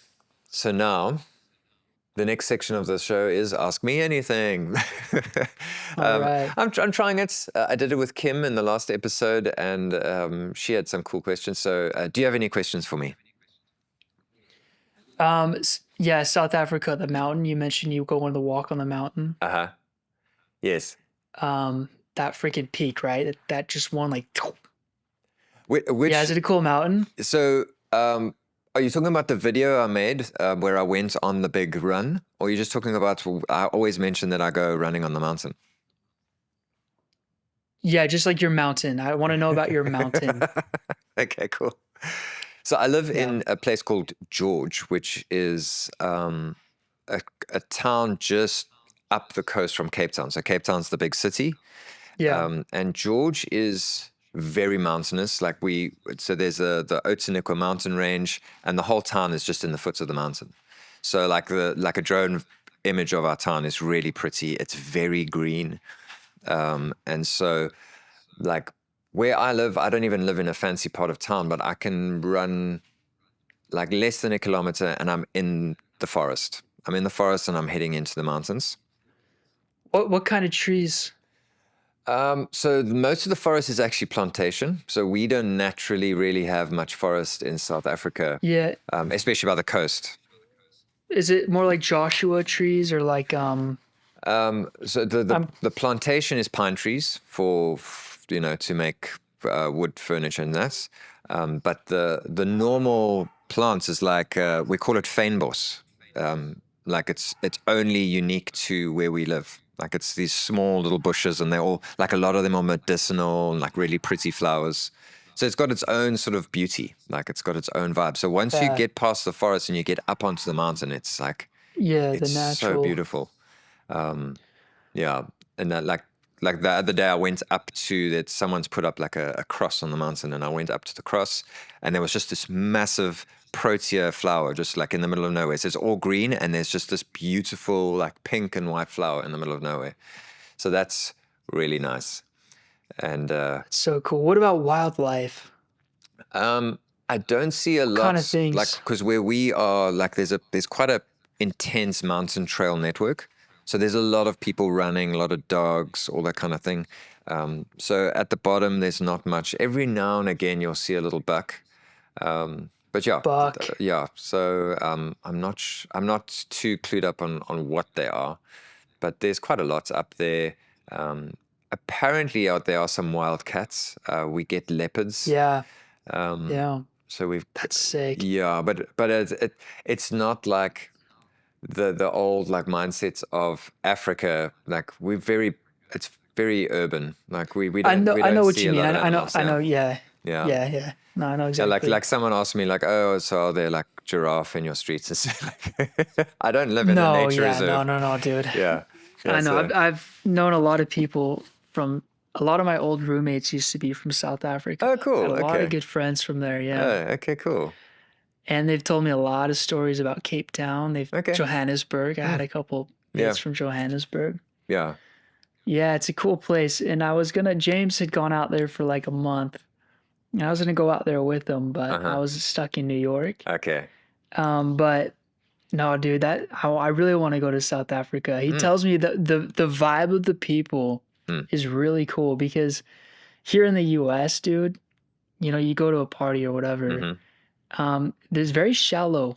So now the next section of the show is Ask Me Anything. All right. I'm trying it. I did it with Kim in the last episode, and she had some cool questions. So do you have any questions for me? Yeah, South Africa, the mountain. You mentioned you go on the walk on the mountain. Uh-huh. Yes. That freaking peak, right? That just one like. Which, Yeah, is it a cool mountain? So are you talking about the video I made where I went on the big run? Or are you just talking about, I always mention that I go running on the mountain? Yeah, just like your mountain. I want to know about your mountain. Okay, cool. So I live Yeah. in a place called George, which is a town just up the coast from Cape Town. So Cape Town's the big city. Yeah. And George is very mountainous. So there's the Otaniqua mountain range, and the whole town is just in the foot of the mountain. So like a drone image of our town is really pretty. It's very green. And so like where I live, I don't even live in a fancy part of town, but I can run like less than a kilometer and I'm in the forest. I'm in the forest and I'm heading into the mountains. What kind of trees? So most of the forest is actually plantation. So we don't naturally really have much forest in South Africa, Yeah. especially by the coast. Is it more like Joshua trees or like So the plantation is pine trees to make wood furniture and that. But the normal plants is like we call it fynbos. Like it's only unique to where we live. Like it's these small little bushes, and they're all like a lot of them are medicinal and like really pretty flowers. So it's got its own sort of beauty. Like it's got its own vibe. So once you get past the forest and you get up onto the mountain, it's like the it's so natural. beautiful. Yeah, and that like the other day I went up to that someone's put up like a cross on the mountain, and I went up to the cross, and there was just this massive protea flower just like in the middle of nowhere. So it's all green, and there's just this beautiful like pink and white flower in the middle of nowhere. So that's really nice. And So cool. What about wildlife? I don't see a lot Kind of things. like because where we are, like there's quite a intense mountain trail network. So there's a lot of people running, a lot of dogs, all that kind of thing. So at the bottom, there's not much. Every now and again, you'll see a little buck. But yeah, Buck. yeah. So I'm not too clued up on what they are, but there's quite a lot up there. Apparently, out there are some wild cats. We get leopards. Yeah. Yeah. So That's sick. yeah, but it's not like the old like mindsets of Africa. Like it's very urban. Like we don't I know what see you a mean. lot of animals. I know. Yeah. Yeah. Yeah. No, I know Yeah, exactly. like someone asked me like, oh, so are there like giraffe in your streets? I don't live in a No, nature yeah, reserve. no, dude. Yeah. I know. So, I've known a lot of people from. A lot of my old roommates used to be from South Africa. oh, cool. Had a lot of Okay. good friends from there. Yeah. Oh, okay, cool. And they've told me a lot of stories about Cape Town. Okay. Johannesburg. I had a couple mates Yeah. from Johannesburg. Yeah. Yeah, it's a cool place. And James had gone out there for like a month. And I was gonna go out there with him, but I was stuck in New York. Okay. But No, dude, I really want to go to South Africa. He tells me that the vibe of the people Mm. is really cool because here in the US, dude, you know, you go to a party or whatever, there's very shallow,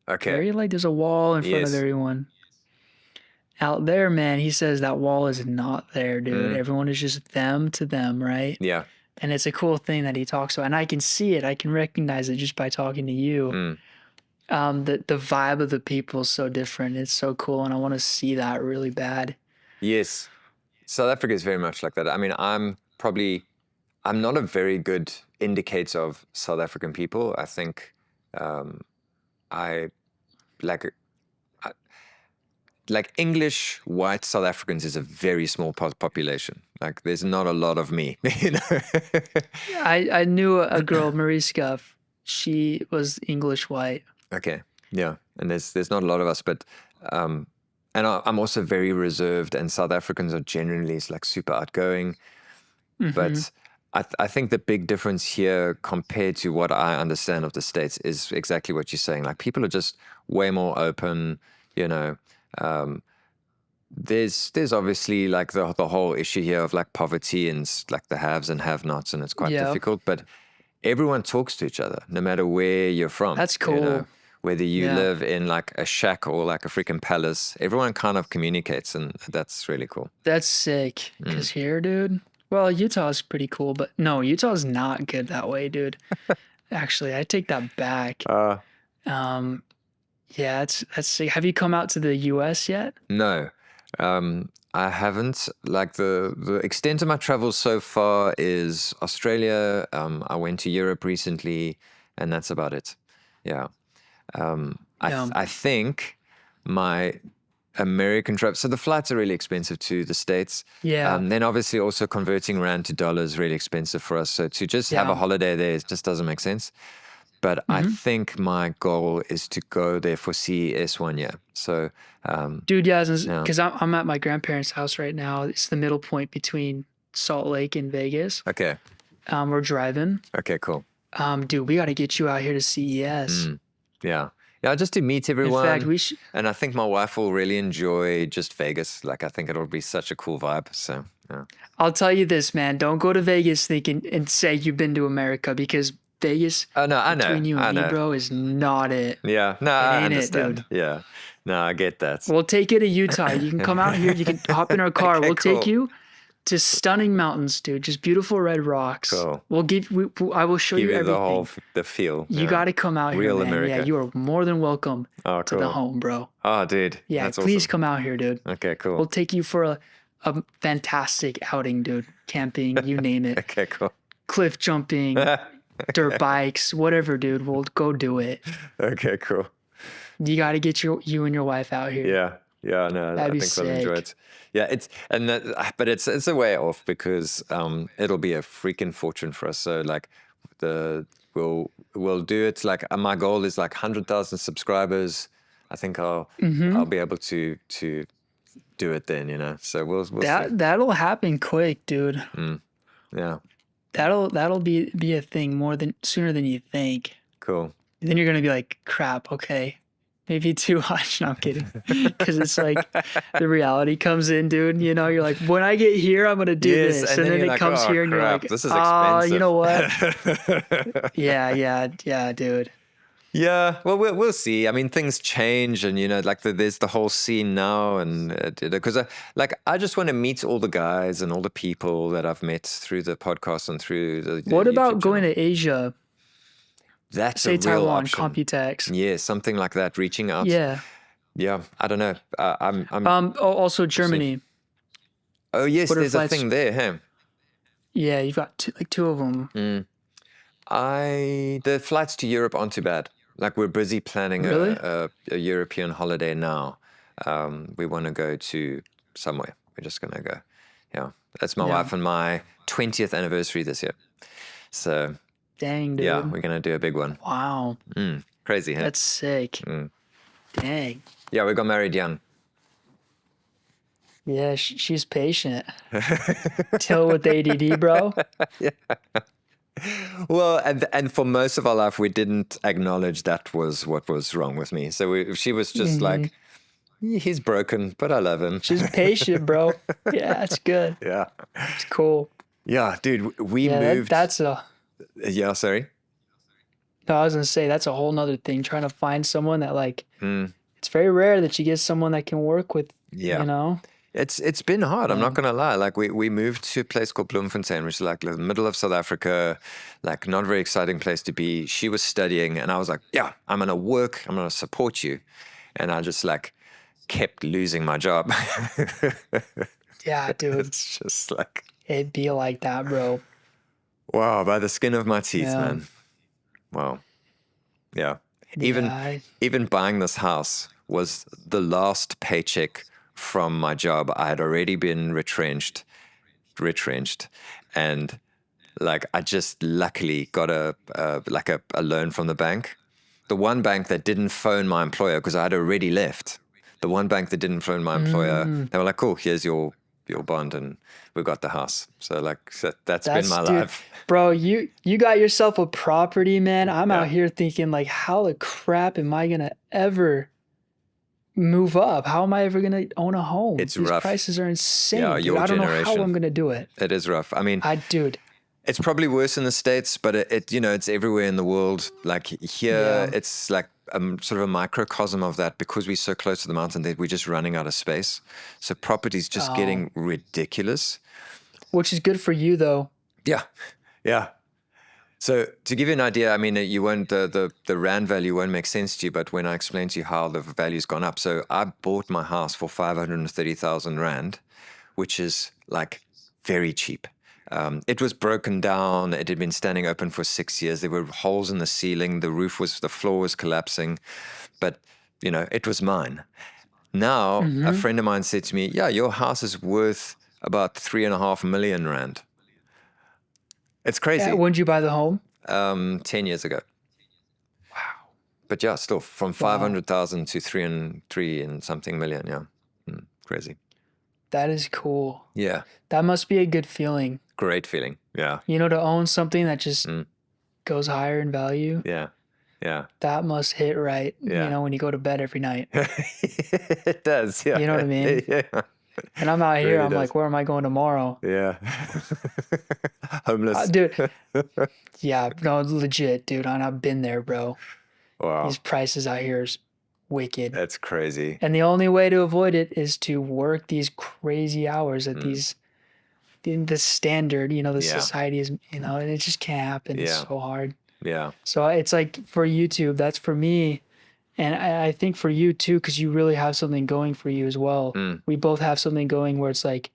Okay. very like there's a wall in front of Yes. everyone. Out there, man, he says that wall is not there, dude. Mm. Everyone is just them to them, right? Yeah. And it's a cool thing that he talks about, and I can see it. I can recognize it just by talking to you. Mm. The vibe of the people is so different. It's so cool, and I want to see that really bad. Yes. South Africa is very much like that. I mean, I'm not a very good indicator of South African people. I think I like like English white South Africans is a very small population. Like there's not a lot of me, you know. I knew a girl, Marie Scuff. She was English white. Okay, yeah, and there's not a lot of us, but and I'm also very reserved, and South Africans are generally like super outgoing. But I think the big difference here compared to what I understand of the States is exactly what you're saying. Like people are just way more open, you know. There's obviously like the whole issue here of like poverty and like the haves and have-nots, and it's quite Yeah, difficult. But everyone talks to each other, no matter where you're from. that's You know, cool. whether you Yeah, live in like a shack or like a freaking palace, everyone kind of communicates, and that's really cool. that's sick. Cause here, dude. Well, Utah's pretty cool, but no, Utah's not good that way, dude. Actually, I take that back. Um, yeah, that's sick. Have you come out to the U.S. yet? No, I haven't. Like the extent of my travels so far is Australia. I went to Europe recently, and that's about it. Yeah. Yeah, I think my American trip. So the flights are really expensive to the States. yeah, Then obviously also converting rand to dollars really expensive for us. So to just have a yeah. holiday there just doesn't make sense. But I think my goal is to go there for CES one year. So Dude, yeah, yeah. because I'm at my grandparents' house right now. It's the middle point between Salt Lake and Vegas. Okay. We're driving. Okay. Cool. Dude, we got to get you out here to CES. Yeah. Yeah. Just to meet In fact, everyone. we should. And I think my wife will really enjoy just Vegas. Like I think it'll be such a cool vibe. So yeah. I'll tell you this, man. Don't go to Vegas thinking and say you've been to America because Vegas, Oh no, I know. between you and I me, know. bro, is not it. Yeah. No, It I ain't it, understand. dude. Yeah. No, I get that. We'll take you to Utah. You can come out here. You can hop in our car. Okay, We'll take cool. you to stunning mountains, dude. Just beautiful red rocks. Cool. We'll give. I will show Give you you the everything. whole the feel. You Yeah. got to come out here, Real man. Yeah, America. you are more than welcome Oh, to the cool. home, bro. Oh, dude. Yeah, That's please awesome. come out here, dude. Okay, cool. We'll take you for a fantastic outing, dude. Camping, you name it. Okay, cool. Cliff jumping, dirt bikes, whatever, dude. We'll go do it. Okay, cool. You got to get you and your wife out here. Yeah. Yeah, no, That'd I be think we'll enjoy sick. it. Yeah, but it's a way off because it'll be a freaking fortune for us. So like we'll do it. Like my goal is like 100,000 subscribers. I think I'll be able to do it then, you know. So we'll see. That'll happen quick, dude. Yeah, That'll be a thing sooner than you think. cool. Then you're gonna be like, crap, okay. Maybe too much. No, I'm kidding. Because it's like the reality comes in, dude. You know, you're like, when I get here, I'm gonna do Yes, this, and then and then you're it like, comes "Oh, here, and you're crap, like, this is you know what? expensive." Yeah, dude. Yeah, well, we'll see. I mean, things change, and you know, like there's the whole scene now, and because I just want to meet all the guys and all the people that I've met through the podcast and through the What about YouTube going channel. to Asia? That's a Say real Taiwan, option. Computex. Yeah, something like that. Reaching out. Yeah. Yeah, I don't know. I'm. Also Germany. Oh yes, What are there's a flights? thing there. Hey, Yeah, you've got two of them. the flights to Europe aren't too bad. Like we're busy planning Really? a European holiday now. We want to go to somewhere. We're just gonna go. Yeah, that's my Yeah. wife and my 20th anniversary this year. So Dang, dude. yeah, we're gonna do a big one. Wow. Crazy, huh? That's sick. Dang. Yeah, we got married young. Yeah, she's patient. Till with ADD, bro. Well, and for most of our life, we didn't acknowledge that was what was wrong with me. So she was just like, he's broken, but I love him. She's patient, bro. Yeah, it's good. Yeah. It's cool. Yeah, dude, we Yeah, moved. that's a. Yeah, sorry. No, I was gonna say that's a whole nother thing. Trying to find someone that like, it's very rare that you get someone that can work with. Yeah. You know. It's been hard. I'm not gonna lie. Like we moved to a place called Bloemfontein, which is like the middle of South Africa, like not a very exciting place to be. She was studying, and I was like, yeah, I'm gonna work. I'm gonna support you, and I just like kept losing my job. Yeah, dude. It's just like, It'd be like that, bro. wow, by the skin of my teeth, Yeah. man. Wow. Yeah. Even buying this house was the last paycheck from my job. I had already been retrenched, and like I just luckily got a loan from the bank. The one bank that didn't phone my employer because I had already left. The one bank that didn't phone my employer, they were like, "Cool, here's your bond, and we got the house." So like that's been my life. Bro, you got yourself a property, man. I'm out here thinking like, how the crap am I gonna ever move up? How am I ever gonna own a home? It's These rough. prices are insane. Yeah, dude. your I don't know generation. how I'm gonna do it. It is rough. I mean, dude. It's probably worse in the States, but it's everywhere in the world. Like here, it's like sort of a microcosm of that because we're so close to the mountain that we're just running out of space. So property's just getting ridiculous. Which is good for you, though. Yeah, yeah. So to give you an idea, I mean, you won't the rand value won't make sense to you, but when I explain to you how the value's gone up, so I bought my house for 530,000 rand, which is like very cheap. It was broken down. It had been standing open for 6 years. There were holes in the ceiling. The floor was collapsing, but it was mine. Now, a friend of mine said to me, "Yeah, your house is worth about 3.5 million rand." It's crazy. Yeah, when did you buy the home? 10 years ago. Wow. But yeah, still from 500,000 to 3 and something million. Yeah. Crazy. That is cool. Yeah. That must be a good feeling. Great feeling. Yeah. To own something that just goes higher in value. Yeah. Yeah. That must hit right. Yeah. When you go to bed every night. It does. Yeah. You know what I mean? Yeah. And I'm out here. I'm like, where am I going tomorrow? Yeah. Homeless. Dude. Yeah. No, legit, dude. And I've been there, bro. Wow. These prices out here is wicked. That's crazy. And the only way to avoid it is to work these crazy hours at these, in the standard, the society is, and it just can't happen. It's so hard. Yeah. So it's like for YouTube, that's for me. And I think for you too, because you really have something going for you as well. We both have something going where it's like,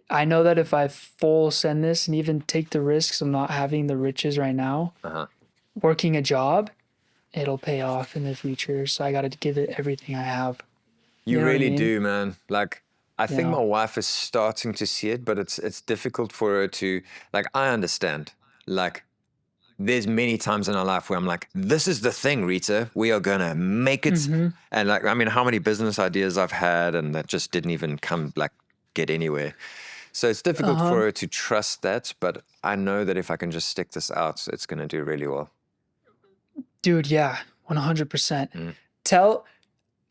I know that if I full send this and even take the risks of not having the riches right now, working a job, it'll pay off in the future. So I got to give it everything I have. You really do, man. Like, I think my wife is starting to see it, but it's difficult for her to, like, I understand. Like, there's many times in our life where I'm like, this is the thing, Rita. We are going to make it. And like, I mean, how many business ideas I've had and that just didn't even get anywhere. So it's difficult for her to trust that. But I know that if I can just stick this out, it's going to do really well. Dude, yeah, 100%.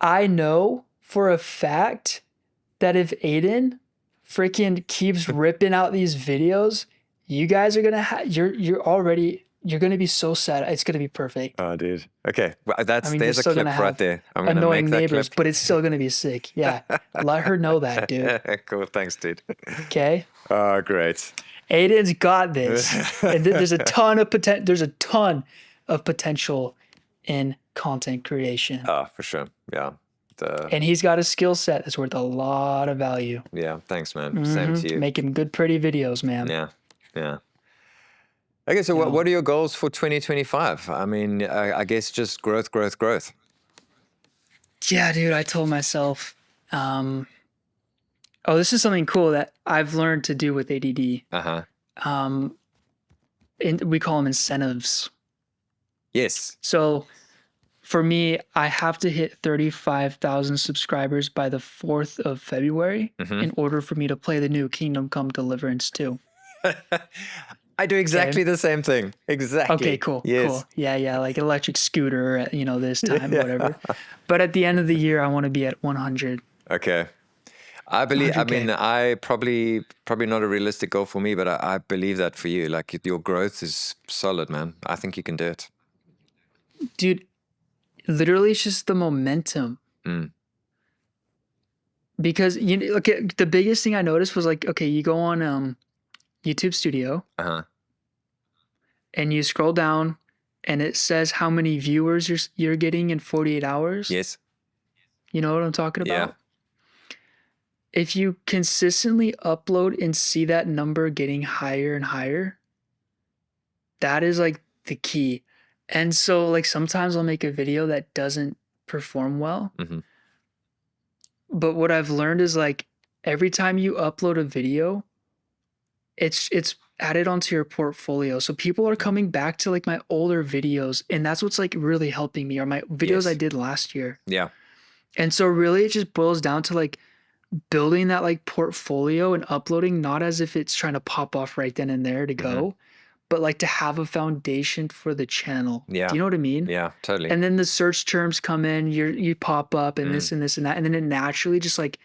I know for a fact that if Adin freaking keeps ripping out these videos, you guys are going to you're going to be so sad. It's going to be perfect. Oh, dude. Okay. Well, there's a clip right there. I'm going to annoying make that neighbors, clip. but it's still going to be sick. Yeah. Let her know that, dude. Cool. Thanks, dude. Okay. Oh, great. Aiden's got this. And there's a ton of potential in content creation. Oh, for sure. Yeah. And he's got a skill set that's worth a lot of value. Yeah. Thanks, man. Same to you. Making good, pretty videos, man. Yeah. Yeah. Okay, so what are your goals for 2025? I mean, I guess just growth. Yeah, dude, I told myself, this is something cool that I've learned to do with ADD. And we call them incentives. Yes. So for me, I have to hit 35,000 subscribers by the 4th of February in order for me to play the new Kingdom Come Deliverance 2. I do exactly the same thing. Okay, Exactly. cool, Yes. cool. Yeah, yeah, like electric scooter, this time, Yeah. whatever. But at the end of the year, I want to be at 100, Okay. I mean, 100K. I probably not a realistic goal for me, but I believe that for you. Like your growth is solid, man. I think you can do it. Dude, literally it's just the momentum. Mm. Because okay, the biggest thing I noticed was like, okay, you go on YouTube Studio Uh-huh. and you scroll down and it says how many viewers you're getting in 48 hours. Yes. You know what I'm talking Yeah. about? If you consistently upload and see that number getting higher and higher, that is like the key. And so like sometimes I'll make a video that doesn't perform well. Mm-hmm. But what I've learned is like every time you upload a video, it's added onto your portfolio. So people are coming back to like my older videos, and that's what's like really helping me, or my videos I Yes. did last year. Yeah. And so really it just boils down to like building that like portfolio and uploading, not as if it's trying to pop off right then and there to go, but like to have a foundation for the channel. Do Yeah. you know what I mean? Yeah. Totally. And then the search terms come in, you pop up and this Mm. and this and that, and then it naturally just like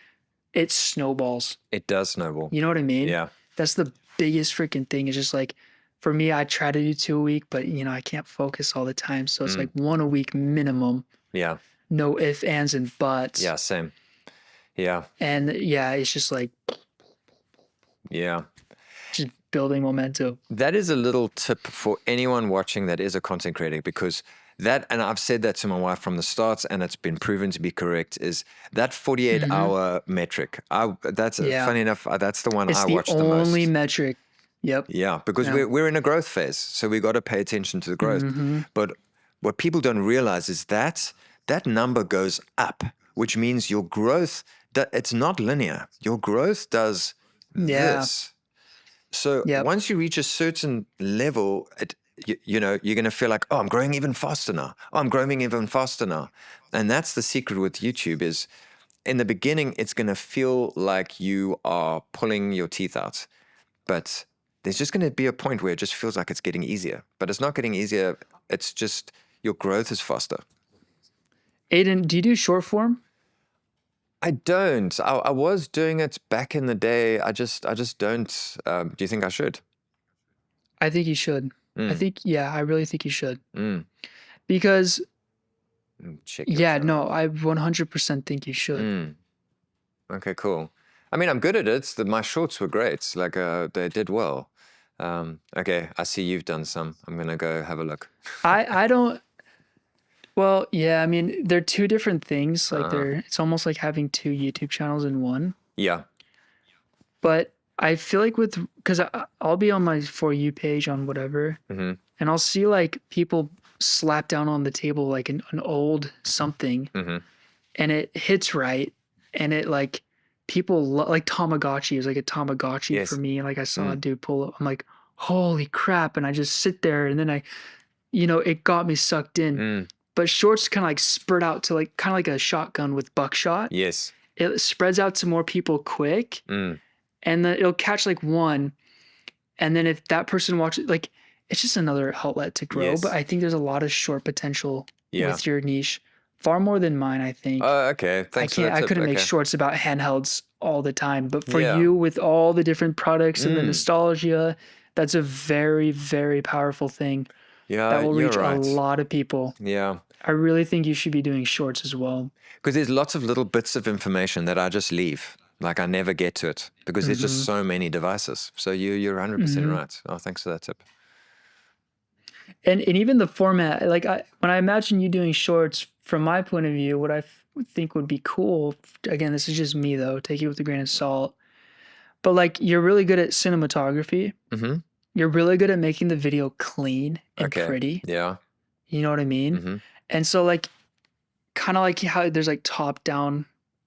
it snowballs. It does snowball. You know what I mean? Yeah. That's the biggest freaking thing. It's just like for me, I try to do 2 a week, but I can't focus all the time. So it's like 1 a week minimum. Yeah. No ifs, ands, and buts. Yeah. Same. Yeah. And yeah, it's just like Yeah. just building momentum. That is a little tip for anyone watching that is a content creator, because that, and I've said that to my wife from the start, and it's been proven to be correct, is that 48-hour metric. That's Yeah. funny enough. That's the one It's I the watch the most. only metric. Yep. Yeah, because Yeah. we're in a growth phase, so we got to pay attention to the growth. Mm-hmm. But what people don't realize is that that number goes up, which means your growth, it's not linear. Your growth does Yeah. this. So Yep. once you reach a certain level, you're going to feel like, oh, I'm growing even faster now. Oh, I'm growing even faster now. And that's the secret with YouTube is in the beginning, it's going to feel like you are pulling your teeth out. But there's just going to be a point where it just feels like it's getting easier. But it's not getting easier. It's just your growth is faster. Adin, do you do short form? I don't. I was doing it back in the day. I just don't. Do you think I should? I think you should. I really think you should. Mm. Because Check your yeah, phone. no, I 100% think you should. Mm. Okay, cool. I mean, I'm good at it. My shorts were great. Like, they did well. Okay, I see you've done some. I'm gonna go have a look. I don't. Well, yeah, I mean, they're two different things. Like it's almost like having two YouTube channels in one. Yeah. But I feel like because I'll be on my For You page on whatever, and I'll see like people slap down on the table like an old something, and it hits right, and it like people like Tamagotchi is like a Tamagotchi for me. Like I saw a dude pull up, I'm like, holy crap, and I just sit there, and then it got me sucked in. But shorts kind of like spread out to like kind of like a shotgun with buckshot. Yes. It spreads out to more people quick, and then it'll catch like one, and then if that person watches, like it's just another outlet to grow. Yes. But I think there's a lot of short potential Yeah. with your niche, far more than mine. I think. Oh, okay. Thanks for that I tip. couldn't make Okay. shorts about handhelds all the time, but for Yeah. you with all the different products and the nostalgia, that's a very, very powerful thing Yeah, that will you're reach right. a lot of people. Yeah. I really think you should be doing shorts as well. Because there's lots of little bits of information that I just leave. Like I never get to it because there's just so many devices. So you're 100% right. Oh, thanks for that tip. And even the format, like when I imagine you doing shorts, from my point of view, what I think would be cool, again, this is just me though, take it with a grain of salt, but like you're really good at cinematography. You're really good at making the video clean and pretty. Yeah. You know what I mean? And so like, kind of like how there's like top down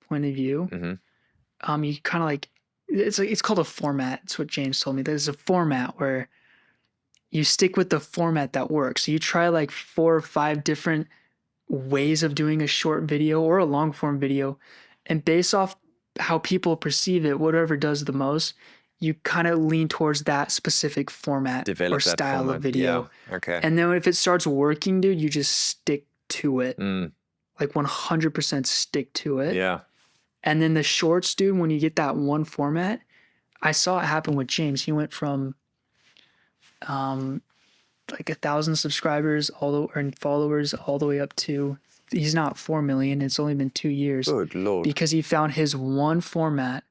point of view. You kind of like, it's called a format. It's what James told me. There's a format where you stick with the format that works. So you try like 4 or 5 different ways of doing a short video or a long form video, and based off how people perceive it, whatever does the most, you kind of lean towards that specific format Develop or that style format. of video. Yeah. Okay. And then if it starts working, dude, you just stick to it. Mm. Like 100% stick to it. Yeah. And then the shorts, dude, when you get that one format, I saw it happen with James. He went from like 1,000 subscribers and followers all the way up to, he's not 4 million. It's only been 2 years. Good Lord. Because he found his one format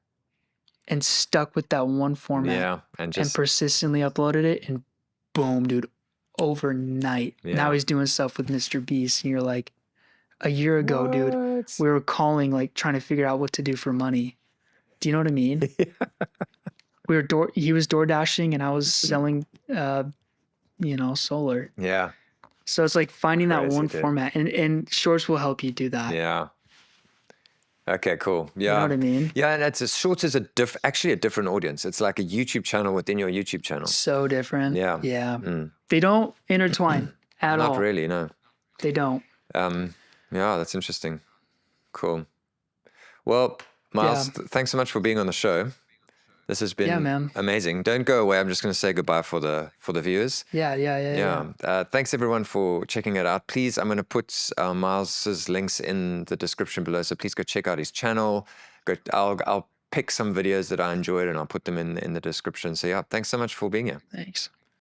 and stuck with that one format. Yeah. And persistently uploaded it, and boom, dude, overnight. Yeah. Now he's doing stuff with MrBeast, and you're like, a year ago, What? dude, we were calling, like trying to figure out what to do for money. Do you know what I mean? He was door dashing, and I was selling, solar. Yeah. So it's like finding that Crazy, one dude. format, and shorts will help you do that. Yeah. Okay, cool. Yeah. You know what I mean? Yeah, and shorts is actually a different audience. It's like a YouTube channel within your YouTube channel. So different. Yeah. Yeah. Mm. They don't intertwine at all. Not really, no. They don't. Yeah, that's interesting. Cool. Well, Miles, thanks so much for being on the show. This has been amazing. Don't go away. I'm just going to say goodbye for the viewers. Yeah. Thanks everyone for checking it out. Please, I'm going to put Miles's links in the description below. So please go check out his channel. I'll pick some videos that I enjoyed and I'll put them in the description. So yeah, thanks so much for being here. Thanks.